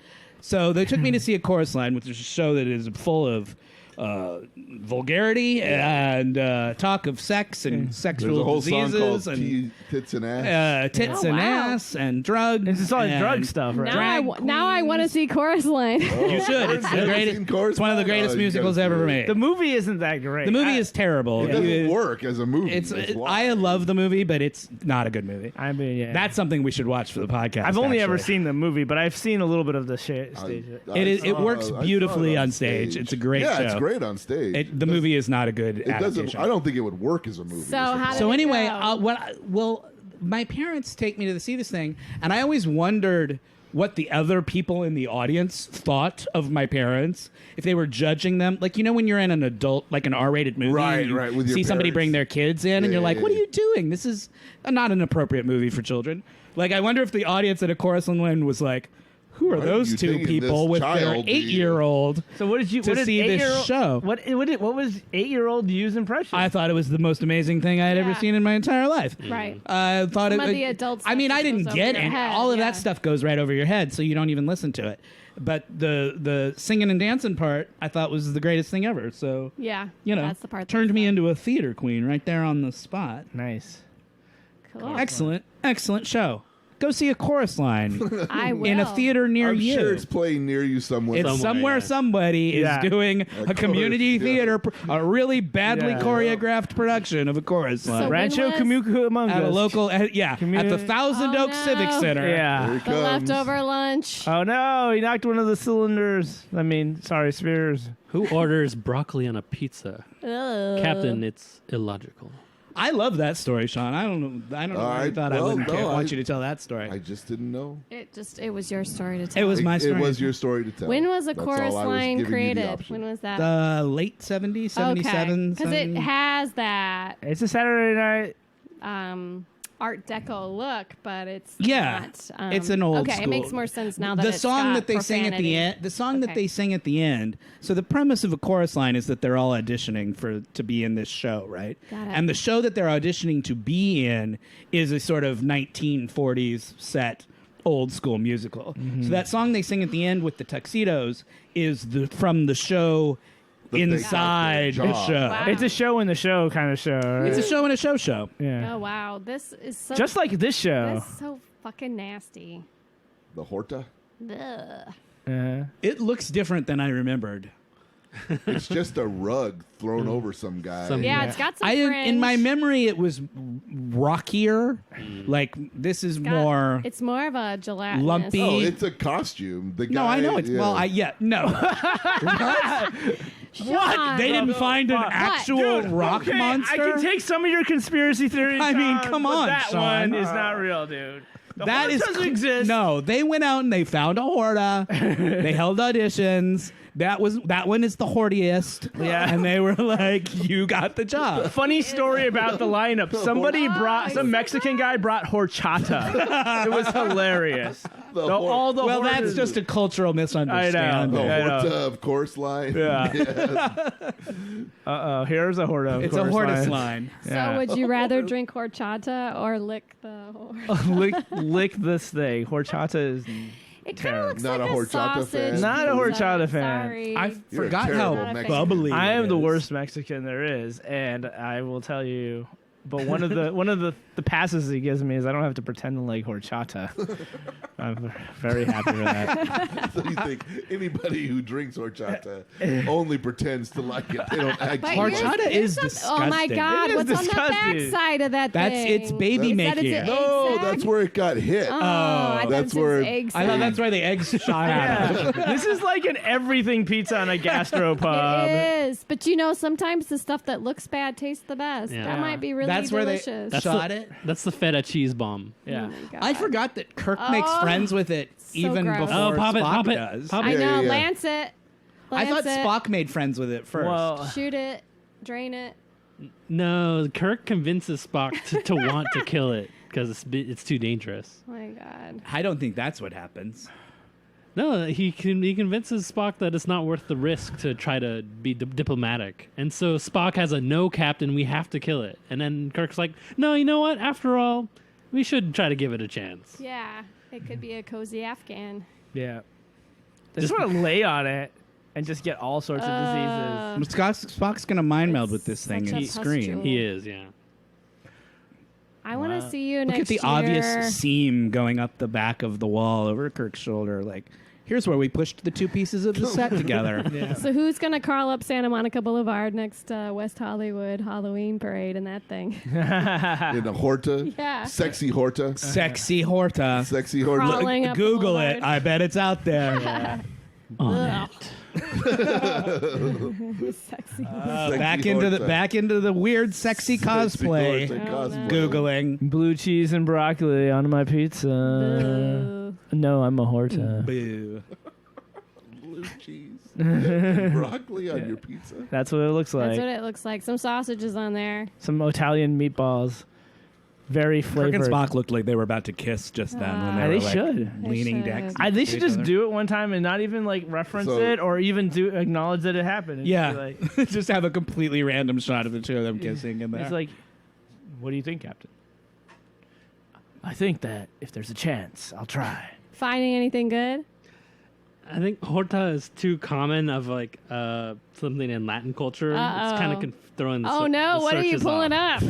So they took me to see a chorus line, which is a show that is full of vulgarity and talk of sex and There's sexual a whole song called diseases and Tits and Ass. tits Oh, and wow. ass and drugs. It's just all and drug stuff, right? Now I want to see Chorus Line. You should. It's the Never greatest. seen Chorus It's one of the Line? greatest Oh, you musicals gotta ever see it. made. The movie isn't that great. The movie is terrible. It doesn't work as a movie. I love the movie, but it's not a good movie. I mean, yeah. That's something we should watch for the podcast. I've only ever actually. seen the movie, but I've seen a little bit of the stage. It works beautifully on stage. It's a great Yeah, show. it's great on stage. The movie is not a good It doesn't. adaptation. I don't think it would work as a movie. So how did So it anyway, go? my parents take me to see this thing, and I always wondered what the other people in the audience thought of my parents, if they were judging them. Like, you know, when you're in an adult, like an R-rated movie, Right, and you right, with your see somebody parents. bring their kids in, and Yeah, you're like, yeah, what are yeah. you doing? This is not an appropriate movie for children. Like, I wonder if the audience at A Chorus Land was like, who are Why are those you two taking people this with their child to 8-year-old So what did you to what did see this 8-year-old show? What was 8-year-old use impression? I thought it was the most amazing thing I had ever Yeah. seen in my entire life. Right. I thought Some it. of the adult I mean, stuff I just didn't goes get over your it. head, All of yeah. that stuff goes right over your head, so you don't even listen to it. But the singing and dancing part, I thought was the greatest thing ever. So Yeah. you know, that's the part. turned me into a theater queen right there on the spot. nice. Cool. Excellent show. Go see A Chorus Line I will. in a theater near I'm you. sure it's playing near you somewhere. It's somewhere yeah. somebody Yeah. is doing a community chorus, yeah. theater, a really badly Yeah. choreographed production of A Chorus Line. So Rancho when was- Cucamonga. At a local, at the Community- Thousand Oh, Oaks no. Civic Center. Here Yeah. he the comes. leftover lunch. Oh no, he knocked one of the cylinders. I mean, sorry, spheres. Who orders broccoli on a pizza? Ugh. Captain, it's illogical. I love that story, Sean. I don't know why All you thought right. I Well, wouldn't no, want I- you to tell that story. I just didn't know. It was your story to tell. It was my It story. was your story to tell. When was A That's Chorus all I was Line giving you the created? option. When was that? the late 70s, 77. Because it has that It's a Saturday night. Art Deco look, but it's Yeah, not, it's an old Okay, school. it makes more sense now that the it's song got that they sing at the profanity. end. The song that Okay. they sing at the end. So the premise of A Chorus Line is that they're all auditioning to be in this show, right? Got it. And the show that they're auditioning to be in is a sort of 1940s set old school musical. So that song they sing at the end with the tuxedos is from the show That they got inside their the job. show. Wow. It's a show in the show kind of show. Right? It's a show and a show. Yeah. Oh wow, this is so Just like this show. that's so fucking nasty. The Horta. Ugh. Yeah. It looks different than I remembered. It's just a rug thrown over some guy. Some- Yeah, Yeah. it's got some. In my fringe. memory, it was rockier. Like this is It's got- more. It's more of a gelatinous. lumpy. Oh, it's a costume. The guy, No, I know it's yeah. no. Sean. They didn't find an What? actual rock Okay, monster. I can take some of your conspiracy theories. I mean, Sean, come but on, that Sean. one is not real, dude. The That is doesn't exist. No, they went out and they found a Horta. They held auditions. That one is the hortiest. Yeah. And they were like, "You got the job." Funny story about the lineup. Somebody brought some Mexican guy brought horchata. It was hilarious. All the Well, that's horses- just a cultural misunderstanding. The I know. Horta, of course, line. Yeah. Uh oh, here's a Horta. of It's a course, Hortus line. line. So Yeah. would you rather drink horchata or lick the horse? lick this thing. Horchata is. It kind of looks Not like a horchata sausage fan. Not a pizza. horchata fan. Sorry. I You're a forgot terrible how Mexican. bubbly. I it am the is. worst Mexican there is, and I will tell you. But one of the passes he gives me is I don't have to pretend to like horchata. I'm very happy with that. So you think anybody who drinks horchata only pretends to like it? They don't actually. But Horchata here's is some- disgusting. Oh my God! It is What's on the disgusting. backside of that That's thing? its baby Is that making. its egg No, sac? that's where it got hit. Oh, I thought That's it's where- its egg I thought sac. that's where the eggs shot out. Yeah. This is like an everything pizza on a gastropub. It is, but you know, sometimes the stuff that looks bad tastes the best. Yeah. That might be really That's where they delicious. shot it. That's the feta cheese bomb. Yeah. Oh my God. I forgot that Kirk makes Oh, friends with it even gross. before Oh, pop it, Spock pop it, does. pop I it. Yeah, know. yeah. Lance it. I thought Lance it. Spock made friends with it first. Well, Shoot it. Drain it. No, Kirk convinces Spock to want to kill it because it's too dangerous. Oh my God. I don't think that's what happens. No, he convinces Spock that it's not worth the risk to try to be diplomatic. And so Spock has a no, Captain, we have to kill it. And then Kirk's like, no, you know what? After all, we should try to give it a chance. Yeah, it could be a cozy Afghan. yeah. They just want to lay on it and just get all sorts of diseases. Spock's going to mind meld with this It's thing such and a scream. pustule. He is, yeah. I want to see you Look next at the year. obvious seam going up the back of the wall over Kirk's shoulder. Like, here's where we pushed the two pieces of the set together. So who's going to crawl up Santa Monica Boulevard next West Hollywood Halloween parade in that thing? In a Horta. Yeah. Sexy Horta. Sexy Horta. Sexy Horta. Crawling up the Google it. boulevard. I bet it's out there. Ugh. it. Sexy. Back into the weird sexy cosplay. Horta cosplay. Googling. Blue cheese and broccoli on my pizza. Boo. No, I'm a Horta. Boo. Blue cheese. And broccoli on your pizza. That's what it looks That's like. what it looks like. Some sausages on there. Some Italian meatballs. Very Kirk and flavored. Spock looked like they were about to kiss just then when Ah. they They were should. like leaning They decks. should. They to should each just other. do it one time and not even like reference So- it or even acknowledge that it happened. It's Yeah, like, just have a completely random shot of the two of them kissing in there. it's like, what do you think, Captain? I think that if there's a chance, I'll try. Finding anything good? I think Horta is too common of like something in Latin culture. It's kind Uh-oh. of throwing. Oh no! What are you pulling up?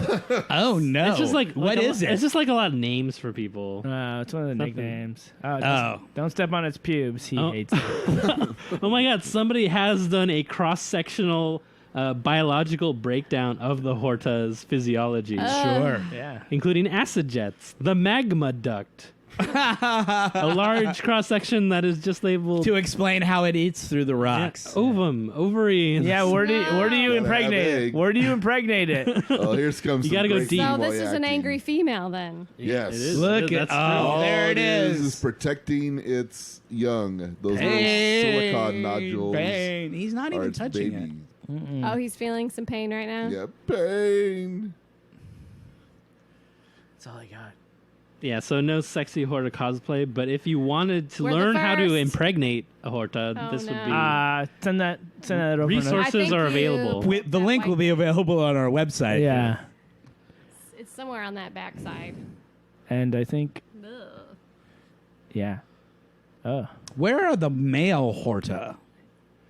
Oh no! It's just like what is it? It's just like a lot of names for people. It's one of the Something. nicknames. Oh. Don't step on its pubes. He Oh. hates it. Oh my God! Somebody has done a cross-sectional biological breakdown of the Horta's physiology, Sure. Yeah. including acid jets, the magma duct, a large cross-section that is just labeled To explain how it eats through the rocks. ovum, ovary. And Yeah, where do you Gotta have impregnate it? egg. Where do you impregnate it? Oh, here comes You some gotta go great deep. So female this is an acting. angry female then. Yes. It is. Look That's at true. oh, there it is is. protecting its young. Those Hey, little silicon nodules pain. He's not are even its touching babies. it. Oh, he's feeling some pain right now. Yeah, pain. That's all I got. Yeah, so no sexy Horta cosplay, but if you wanted to We're the learn how to first. impregnate a Horta, Oh, this would no. be Send that over. Resources I think are you- available. The link will be available on our website. Yeah. It's somewhere on that backside. And I think, Ugh. yeah. Oh. Where are the male Horta?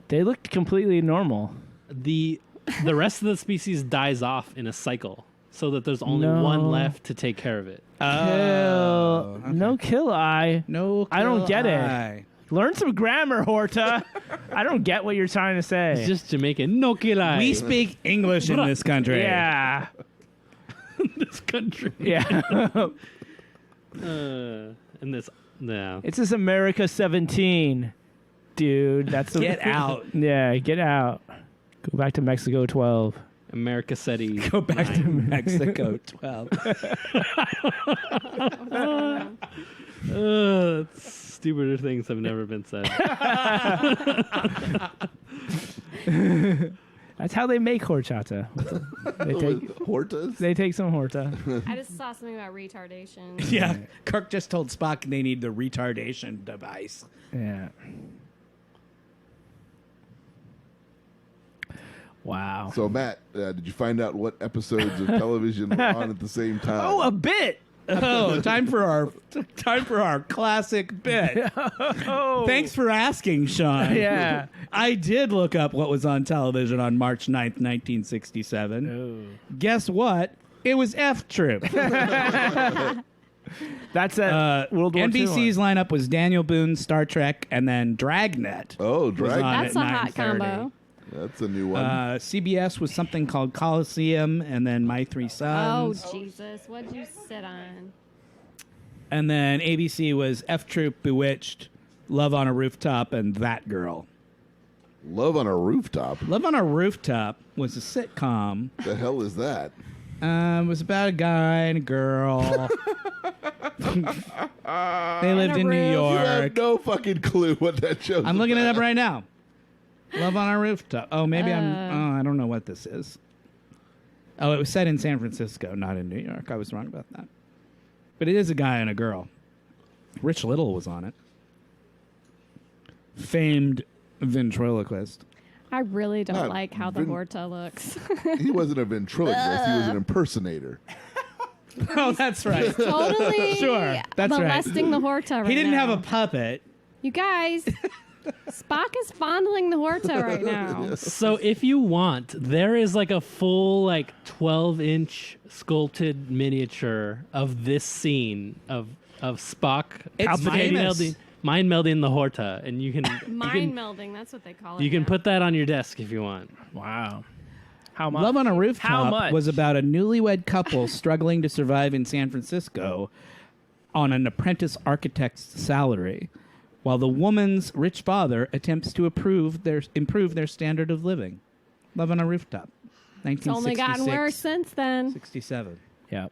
They looked completely normal. the rest of the species dies off in a cycle, so that there's only No. one left to take care of it. Kill. No kill eye. No, I don't get it. eye. Learn some grammar, Horta. I don't get what you're trying to say. It's just Jamaican. No kill eye. We speak English in this country. Yeah. this country. Yeah. And this no. It's this America 17, dude. That's the Get out. Yeah, get out. Go back to Mexico 12. America SETI. Go back to Mexico 12. Stupider things have never been said. That's how they make horchata. They take some Horta. I just saw something about retardation. Yeah. Kirk just told Spock they need the retardation device. Yeah. Wow. So, Matt, did you find out what episodes of television were on at the same time? Oh, a bit. Oh, time for our classic bit. Oh. Thanks for asking, Shawn. Yeah. I did look up what was on television on March 9th, 1967. Guess what? It was F Troop. That's at World War II. NBC's lineup was Daniel Boone's Star Trek and then Dragnet. Oh, Drag. on That's a at hot 9:30. combo. That's a new one. CBS was something called Coliseum and then My Three Oh, Sons. Jesus. What'd you sit on? And then ABC was F Troop, Bewitched, Love on a Rooftop, and That Girl. Love on a Rooftop. Love on a Rooftop was a sitcom. The hell is that? It was about a guy and a girl. They lived in New You have York. no fucking clue what that show. I'm looking it up right now. Love on a Rooftop. Oh, maybe I don't know what this is. Oh, it was set in San Francisco, not in New York. I was wrong about that. But it is a guy and a girl. Rich Little was on it. Famed ventriloquist. I really don't Not like how the Horta looks. He wasn't a ventriloquist. He was an impersonator. Oh, that's right. Totally Sure, that's right. molesting the Horta right He didn't now. have a puppet. You guys, Spock is fondling the Horta right now. So if you want, there is like a full 12-inch sculpted miniature of this scene of Spock It's famous. mind melding the Horta, and you can Mind melding, that's what they call it. you can now. put that on your desk if you want. Wow. How much? Love on a How Rooftop much? was about a newlywed couple struggling to survive in San Francisco on an apprentice architect's salary, while the woman's rich father attempts to improve their standard of living. Love on a Rooftop, It's only gotten worse since then. 67. Yeah.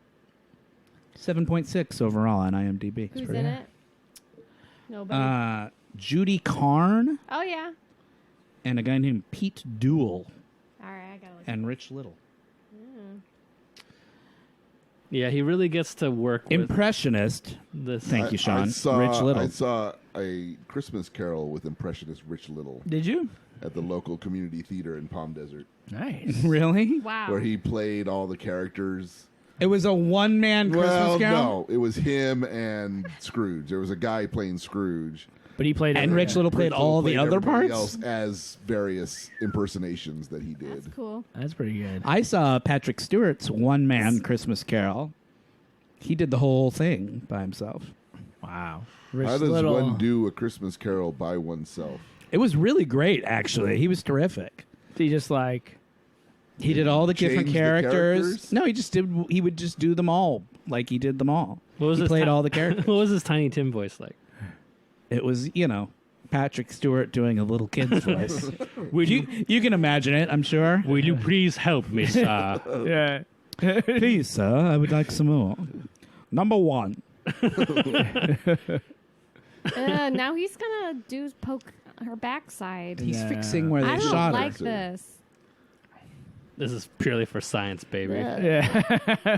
7.6 overall on IMDb. Who's in it? Nobody. Judy Carn Oh, yeah. and a guy named Pete Duell All right, I got to look. and Rich Little. Yeah, he really gets to work with Impressionist. this. Thank you, Shawn. I saw, Rich Little. I saw a Christmas Carol with impressionist Rich Little Did you? at the local community theater in Palm Desert, Nice. Really? Wow. where he played all the characters. It was a one-man Christmas Well, Carol? no, it was him and Scrooge. There was a guy playing Scrooge. But he played And it. Rich Little played Rich Little all the played other everybody parts? else as various impersonations that he did. That's cool. That's pretty good. I saw Patrick Stewart's one-man Christmas Carol. He did the whole thing by himself. Wow. How Rich does Little. one do a Christmas Carol by oneself? It was really great, actually. He was terrific. He just He did all the different Change the characters. characters? No, he would just do them all like he did them all. What was he his played ti- all the characters. What was his Tiny Tim voice like? It was, Patrick Stewart doing a little kid's voice. You can imagine it, I'm sure. Will you please help me, sir? yeah. Please, sir, I would like some more. Number 1. Now he's going to poke her backside. He's Yeah. fixing where they I don't shot like her. this. This is purely for science, baby. Ugh. Yeah.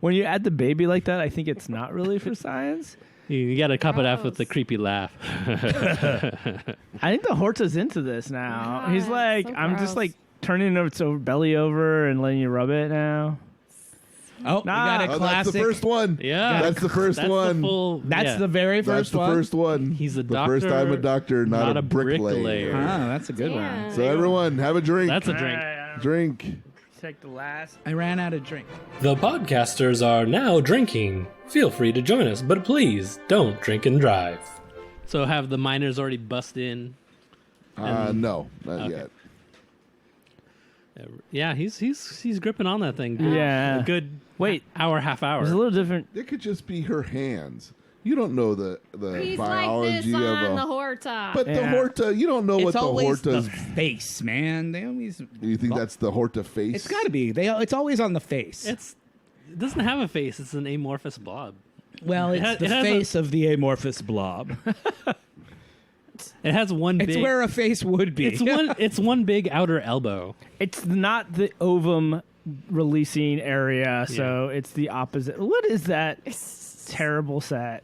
When you add the baby like that, I think it's not really for science. You got to cup it off with the Gross. creepy laugh. I think the Horta's into this now. God, He's like, so I'm just gross. turning its belly over and letting you rub it now. Oh, we got a Oh, classic. that's the first one. Yeah. That's the first That's one. The full, That's yeah. the very That's first the one. first one. He's a the first doctor, time a doctor, not a bricklayer. Ah, that's a good one. Yeah. So everyone, have a drink. That's a drink. Drink. Take the last. I ran out of drink. The podcasters are now drinking. Feel free to join us, but please don't drink and drive. So have the miners already bust in? No, not Okay. yet. Yeah, he's gripping on that thing. Yeah. A good half hour. It's a little different. It could just be her hands. You don't know the He's like biology this of on a. the Horta. But the Yeah. Horta, you don't know It's what the always Horta's. the face, man. They always. You think that's the Horta face? It's got to be. It's always on the face. It doesn't have a face. It's an amorphous blob. well, it's the it has face of the amorphous blob. It has one It's big. where a face would be. It's one big outer elbow. It's not the ovum releasing area, so it's the opposite. What is that terrible set?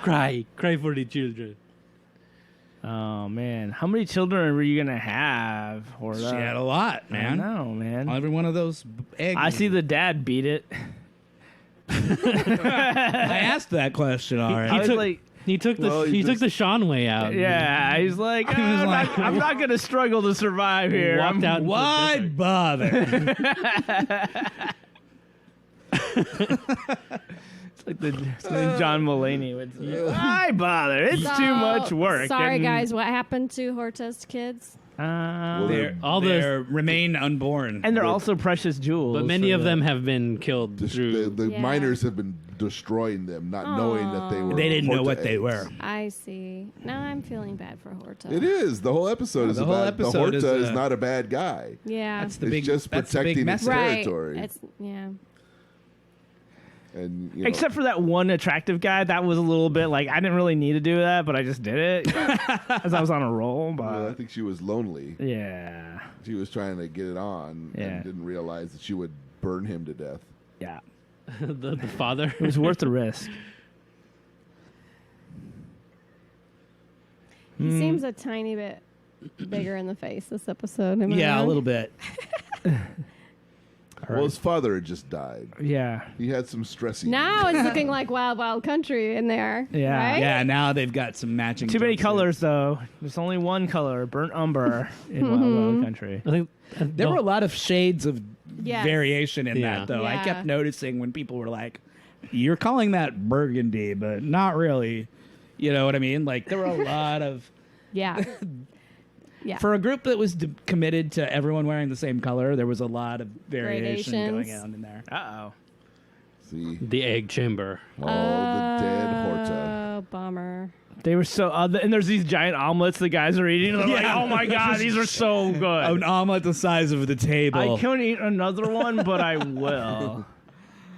Cry for the children. Oh man, how many children were you gonna have? Horta? She had a lot, I man. know, man. Every one of those eggs. I see the dad beat it. I asked that question already. I was like, He took the Well, he took the Shawn way out. yeah, he's like, I'm not gonna struggle to survive here. Walked out. into the Why desert. bother? It's like the John Mulaney would say, why bother? It's too much work. Sorry, And, guys. What happened to Horta's kids? They're, all the- they're remain unborn. and they're also precious jewels. But many for of the- them have been killed through. The Yeah. miners have been destroying them, not knowing that they were. They didn't know Horta what they eggs. were. I see. Now I'm feeling bad for Horta. It is. The whole episode is the whole about episode the Horta is, is not a bad guy. Yeah. That's the It's big. just that's the big protecting message. its right. territory. It's yeah. And you know, Except for that one attractive guy, that was a little bit like I didn't really need to do that, but I just did it as I was on a roll. well, I But think she was lonely. yeah, She was trying to get it on Yeah. and didn't realize that she would burn him to death. yeah, the father. it was worth the risk. He seems a tiny bit bigger in the face this episode. Am I Yeah, a wrong? little bit. Well, his father had just died. Yeah. He had some stressy. Now it's looking like Wild Wild Country in there. Yeah. Right? Yeah, now they've got some matching. Too many jumpsuits. colors, though. There's only one color, burnt umber, in Wild Wild Country. I think There were a lot of shades of Yes. variation in Yeah. that, though. I Yeah. kept noticing when people were like, "You're calling that burgundy, but not really." You know what I mean? Like there were a lot of Yeah. Yeah. for a group that was committed to everyone wearing the same color. There was a lot of variation going Gradations. on in there. Uh-oh. See, the egg chamber. the dead Horta. Oh, bummer. They were so... and there's these giant omelets the guys are eating. They're like, oh, my God, these are so good. An omelet the size of the table. I couldn't eat another one, but I will.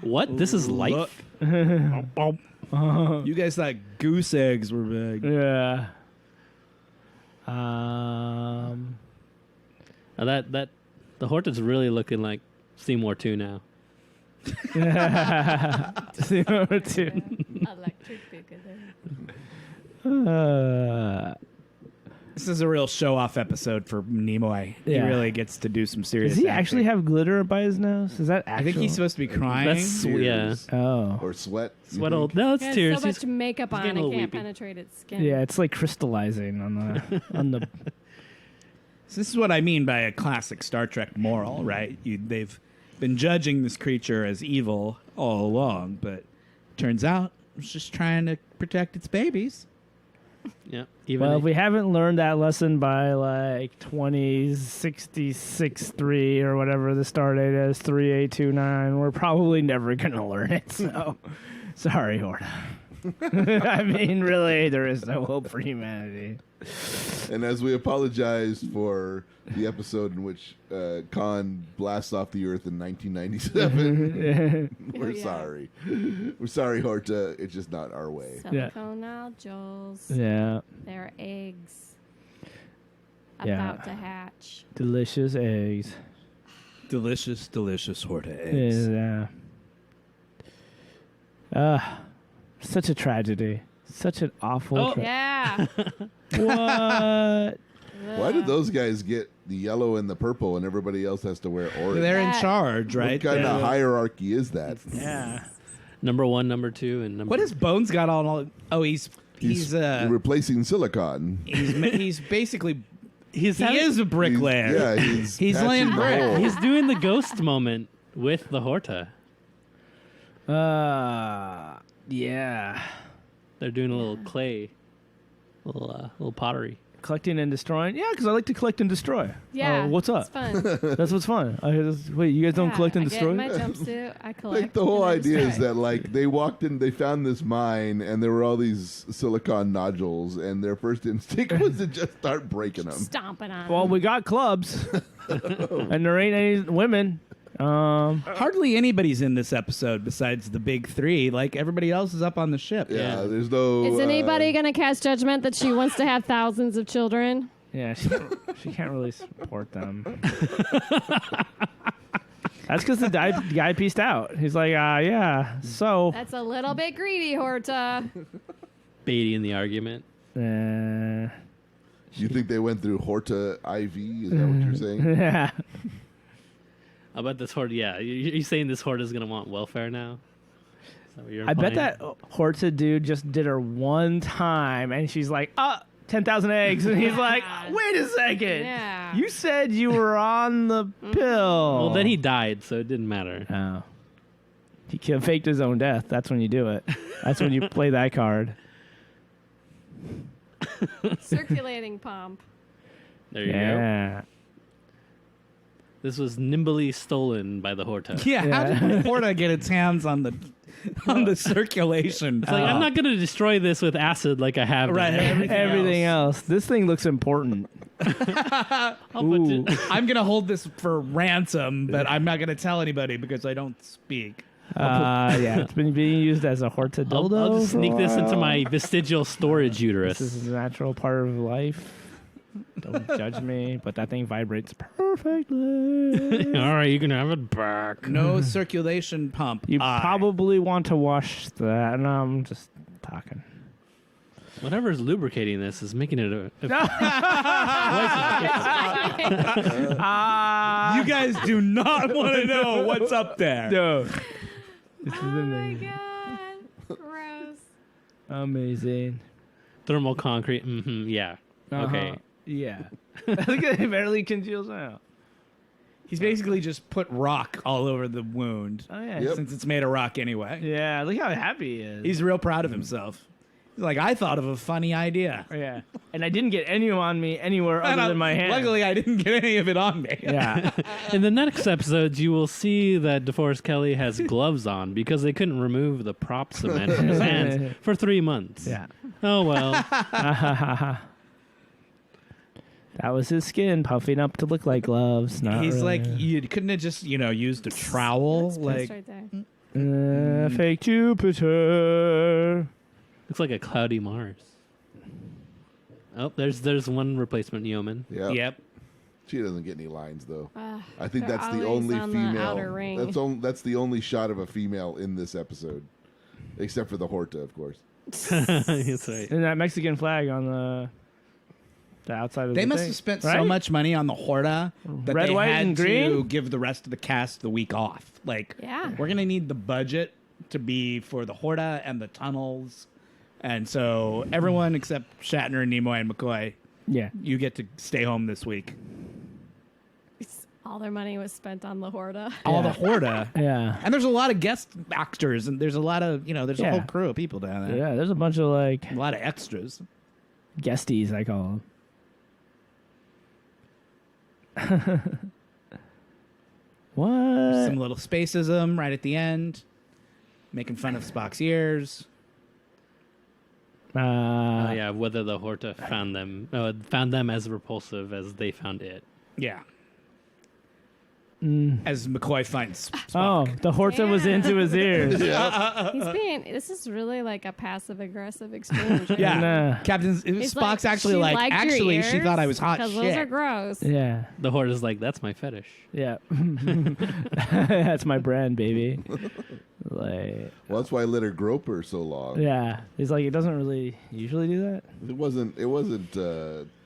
What? This is life? You guys thought goose eggs were big. Yeah. That the Horta's really looking like Seymour 2 now. Electric boogaloo. This is a real show-off episode for Nimoy. He Yeah. really gets to do some serious. Does he acting. actually have glitter by his nose? Is that actual? I think he's supposed to be crying. That's yeah. Tears. Oh. Or sweat. you Sweat think? old. No, it's He has tears. so much He's- makeup he's on getting a it little can't weepy. penetrate its skin. Yeah, it's like crystallizing on the... on the. So this is what I mean by a classic Star Trek moral, right? They've been judging this creature as evil all along, but turns out it's just trying to protect its babies. Yeah. Even Well, if we haven't learned that lesson by like 2066-3 or whatever the star date is, 3829, we're probably never going to learn it. So, sorry, Horta. I mean, really, there is no hope for humanity. And as we apologize for the episode in which Khan blasts off the Earth in 1997, we're Yeah. sorry. We're sorry, Horta. It's just not our way. Yeah. Silicone nodules. Yeah, They're eggs. Yeah. About to hatch. delicious eggs. Delicious, delicious Horta eggs. Yeah. Such a tragedy. Such an awful. Yeah. What? Why did those guys get the yellow and the purple and everybody else has to wear orange? They're in That- charge, right? What kind of They're- hierarchy is that? Yeah. number 1, number 2, and number. What has Bones got on all? Oh, he's replacing silicon. he's basically he He's having- is a bricklayer. He's He's patching laying the brick. hole. He's doing the ghost moment with the Horta. Yeah. They're doing a little clay, little pottery. Collecting and destroying? Yeah, because I like to collect and destroy. Yeah. Oh, what's up? It's fun. That's what's fun. Wait, you guys don't Yeah, collect and I destroy? Get in my jumpsuit. I collect. Like the whole and I idea is destroy. that like they walked in, they found this mine, and there were all these silicon nodules, and their first instinct was to just start breaking them. Stomping on. Well, we got clubs, and there ain't any women. Hardly anybody's in this episode besides the big three. Like everybody else is up on the ship. Yeah, Yeah. there's no. Is anybody going to cast judgment that she wants to have thousands of children? Yeah, she can't really support them. That's because the guy pieced out. He's like, yeah, so. That's a little bit greedy, Horta. Beatty in the argument. You think they went through Horta IV? Is that what you're saying? Yeah. I bet this Horta. Yeah, you're saying this Horta is gonna want welfare now. Is that what you're I bet implying? that Horta dude just did her one time, and she's like, 10,000 eggs. And he's like, wait a second. Yeah. You said you were on the pill. Well, then he died, so it didn't matter. Oh. He faked his own death. That's when you do it. That's when you play that card. Circulating pump. There you go. Yeah. This was nimbly stolen by the Horta. Yeah, how did Horta get its hands on the circulation? It's like, I'm not going to destroy this with acid like I have. Right, done. Everything else. This thing looks important. I'll put Ooh. it- I'm gonna hold this for ransom, but I'm not gonna tell anybody because I don't speak. Yeah, it's been being used as a Horta dildo. I'll just for a sneak this into while. my vestigial storage uterus. This is a natural part of life. Don't judge me, but that thing vibrates perfectly. All right, you can have it back. No circulation pump. You probably want to wash that, and I'm just talking. Whatever's lubricating this is making it a You guys do not want to know what's up there. No. Oh my god. Gross. Amazing. thermal concrete. Yeah. Okay. Uh-huh. Yeah. Look at it, barely congeals out. He's basically just put rock all over the wound. Oh, yeah. Yep. Since it's made of rock anyway. Yeah, look how happy he is. He's real proud of himself. He's like, I thought of a funny idea. Yeah. And I didn't get any on me anywhere other than my hand. Luckily, I didn't get any of it on me. Yeah. In the next episodes, you will see that DeForest Kelly has gloves on because they couldn't remove the prop cement from his hands for 3 months. Yeah. Oh, well. That was his skin puffing up to look like gloves. Not He's really. like, you couldn't have just, used a trowel? That's Like, right there. Fake Jupiter. Looks like a cloudy Mars. Oh, there's one replacement yeoman. yep. She doesn't get any lines though. Ah, I think they're that's the always only on the outer female. ring. That's the only shot of a female in this episode, except for the Horta, of course. That's right. And that Mexican flag on the outside of They the must thing. have spent Right? so much money on the Horta that Red, they white, had and to green? give the rest of the cast the week off. Like, Yeah. we're going to need the budget to be for the Horta and the tunnels. And so everyone except Shatner, Nimoy, and McCoy, Yeah. you get to stay home this week. All their money was spent on the Horta. All the Horta. Yeah. And there's a lot of guest actors, and there's a lot of, there's a Yeah. whole crew of people down there. Yeah, there's a bunch of like A lot of extras. guesties, I call them. What? Some little spacism right at the end, making fun of Spock's ears. Oh, yeah, whether the Horta found them as repulsive as they found it. Yeah. As McCoy finds Oh, Spock. the Horta was into his ears. This is really like a passive aggressive exchange. Yeah. And, Captain It's Spock's like, actually she like, liked your actually, she ears? thought I was hot 'Cause shit. those are gross. yeah. The Horta's like, that's my fetish. Yeah. That's my brand, baby. Like, Well, that's why I let her grope her so long. yeah. He's like, it doesn't really usually do that. It wasn't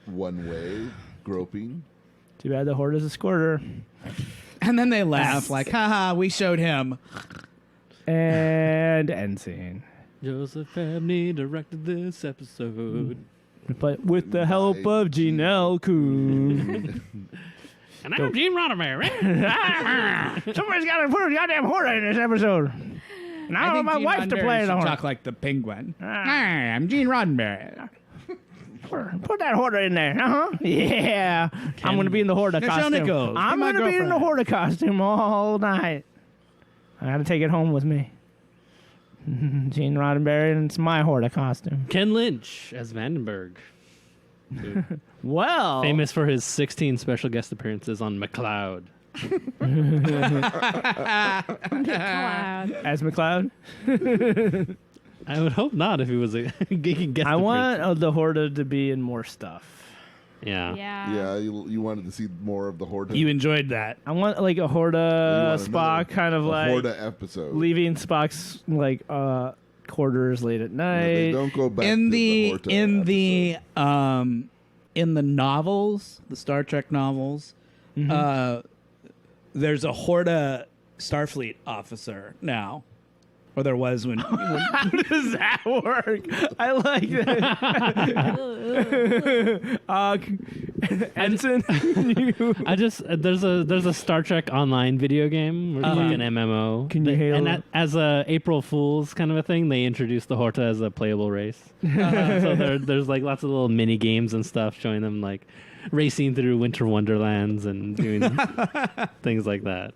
one way groping. Too bad the Horta's a squirter. And then they laugh like, haha, we showed him. And end scene. Joseph Abney directed this episode. But with the help of Janelle Coon. And I'm Gene Roddenberry. Somebody's got to put a goddamn Horta in this episode. And I don't want my Gene wife to Roddenberry play the should Horta. talk like the penguin. Hi, I'm Gene Roddenberry. Put that Horta in there. Yeah. I'm going to be in the Horta Michelle costume. Nichols, I'm be my going to be in the girlfriend. Horta costume all night. I got to take it home with me. Gene Roddenberry, and it's my Horta costume. Ken Lynch as Vandenberg. Well. Famous for his 16 special guest appearances on McCloud. Cloud. As McLeod. I would hope not if he was a geeky guest I appearance. want the Horta to be in more stuff. Yeah. Yeah. Yeah, you wanted to see more of the Horta. You enjoyed that. I want like a You Horta want Spock another- kind of a like Horta episode. leaving Spock's like quarters late at Yeah, they night. don't go back in to the Horta in the novels, the Star Trek novels, there's a Horta Starfleet officer now, or there was when How does that work? I like that. Ensign. I just there's a Star Trek Online video game, where it's like an MMO. Can you hail And it? as a April Fool's kind of a thing, they introduced the Horta as a playable race. So there's like lots of little mini games and stuff showing them like racing through winter wonderlands and doing things like that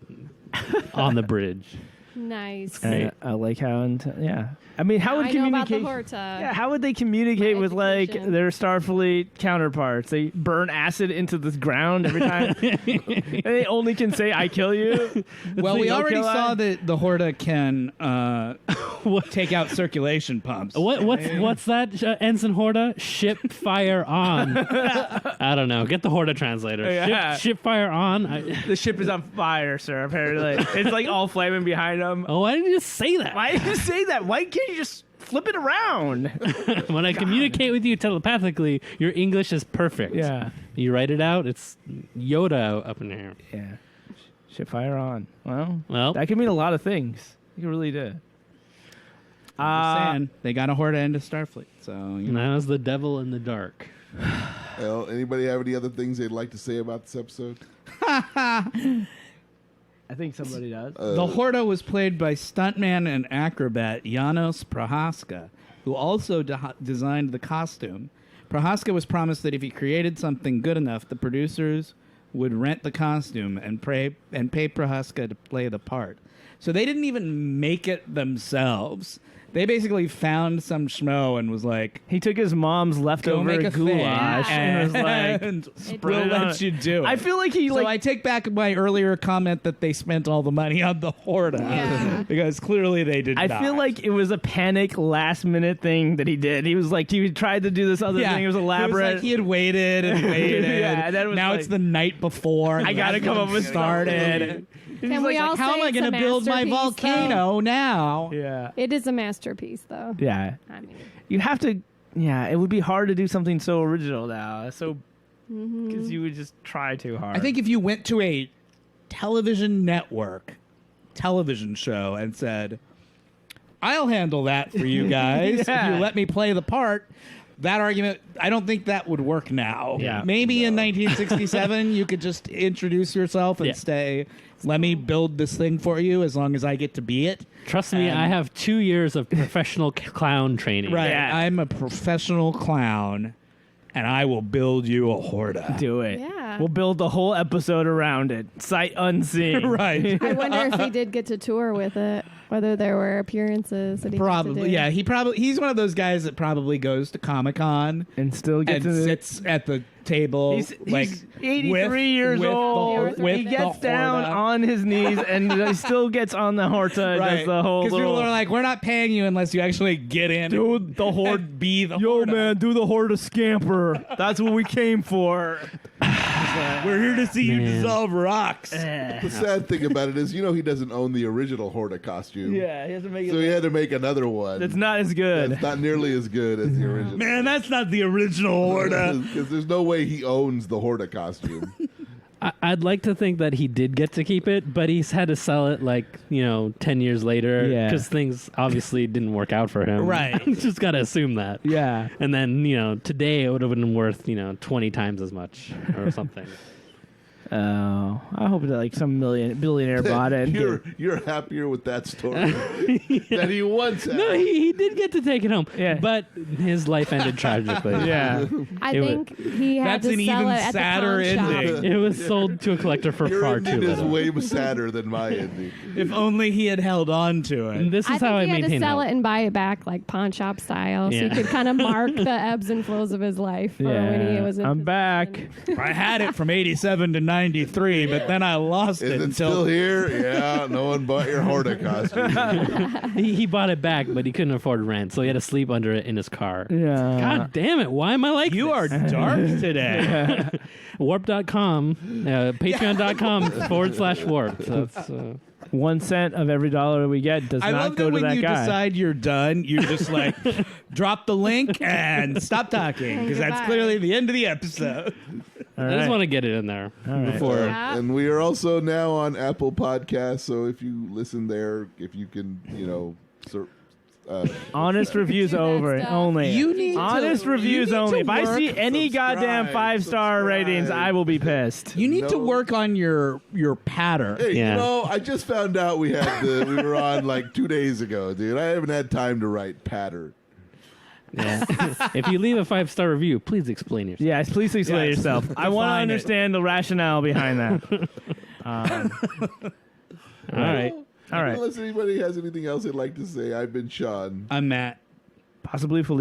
on the bridge. Nice. Great. I like how. Yeah. I mean, how would I know about the communicate? Horta. Yeah, how would they communicate with like education. their Starfleet counterparts? They burn acid into the ground every time, and they only can say "I kill you." well, we No already kill saw eye? that the Horta can take out circulation pumps. What's that, Ensign Horta? Ship fire on. I don't know. Get the Horta translator. Yeah. Ship fire on. The ship is on fire, sir. Apparently, it's like all flaming behind them. Oh, why didn't you just say that? Why did you say that? Why can't you just flip it around. When I communicate with you telepathically, your English is perfect. Yeah. You write it out, it's Yoda up in there. Yeah. Ship fire on. Well, That could mean a lot of things. It really did. Just saying, they got a Horta into Starfleet, so you know. that was the devil in the dark. Well, anybody have any other things they'd like to say about this episode? I think somebody does. The Horta was played by stuntman and acrobat Janos Prohaska, who also designed the costume. Prohaska was promised that if he created something good enough, the producers would rent the costume and pay Prohaska to play the part. So they didn't even make it themselves. They basically found some schmo and was like, He took his mom's "Go leftover make a goulash thing," and was like, and spread we'll it on let it. you do it. I feel like he So like I take back my earlier comment that they spent all the money on the Horta Yeah. because clearly they did I not. feel like it was a panic last minute thing that he did. He was like he tried to do this other thing. It was elaborate. He had waited and waited. Yeah, that was now like- it's the night before. I gotta come up with started. Can we all How say am I it's going a to build my masterpiece, volcano now? Yeah. It is a masterpiece, though. Yeah. I mean, You have to. Yeah, it would be hard to do something so original now. So because you would just try too hard. I think if you went to a television network television show and said, "I'll handle that for you guys Yeah. if you let me play the part," that argument, I don't think that would work now. Yeah. Maybe in 1967 you could just introduce yourself and Yeah. say, "Let me build this thing for you as long as I get to be it." Trust me, And- I have 2 years of professional clown training. Right. Yeah. I'm a professional clown and I will build you a Horta. do it. Yeah. We'll build the whole episode around it, sight unseen. Right. I wonder if he did get to tour with it, whether there were appearances that he got to Probably, do. yeah. He's one of those guys that probably goes to Comic-Con And still get and to sits at the table. He's like 83 years with old. The, with He the gets down Horta. on his knees and he still gets on the Horta and does the whole Because little. people are like, "We're not paying you unless you actually get in, Dude, the Horta. and be the Yo, Horta. man, do the Horta scamper. That's what we came for. We're here to see you Man. dissolve rocks." The sad thing about it is, he doesn't own the original Horta costume. Yeah, he has to make So he had to make another one. That's not as good. That's not nearly as good as the original. Man, that's not the original Horta. Because there's no way he owns the Horta costume. I'd like to think that he did get to keep it, but he's had to sell it 10 years later Yeah. because things obviously didn't work out for him. Right. Just got to assume that. Yeah. And then, today it would have been worth, 20 times as much or something. Oh, I hope that some billionaire bought it. You're happier with that story than he once had. No, he did get to take it home. Yeah. But his life ended tragically. Yeah. I It wa- think he had That's to an sell even it at sadder the pawn shop. ending. It was sold to a collector for Your far too ending is little. way sadder than my ending. If only he had held on to it. And this I is think how I he had to maintain sell hope. it and buy it back like pawn shop style, so Yeah. he could kind of mark the ebbs and flows of his life. For when he was in I'm position. back. I had it from 87 to 93, but then I lost Is it it until still here? Yeah, no one bought your Horta costume. He bought it back, but he couldn't afford rent, so he had to sleep under it in his car. Yeah. God damn it, why am I like you this? are dark today. Warp.com, patreon.com/warp. So that's, 1 cent of every dollar we get does I not love go that to when that you guy. decide you're done, you just drop the link and stop talking because that's Goodbye. clearly the end of the episode. All I just right. want to get it in there right. before. Yeah. And we are also now on Apple Podcasts, so if you listen there, if you can, Honest reviews Do that over stuff. only. You need Honest to, reviews you need only. to If I work- see any goddamn 5-star subscribe. ratings, I will be pissed. You need to No. work on your pattern. Hey, Yeah. I just found out we were on 2 days ago, dude. I haven't had time to write patter. Yeah. If you leave a 5-star review, please explain yourself. Yes, please explain Yes. yourself. I want to Define it. understand the rationale behind that. All right. All right. Unless anybody has anything else they'd like to say, I've been Shawn. I'm Matt. Possibly Felipe.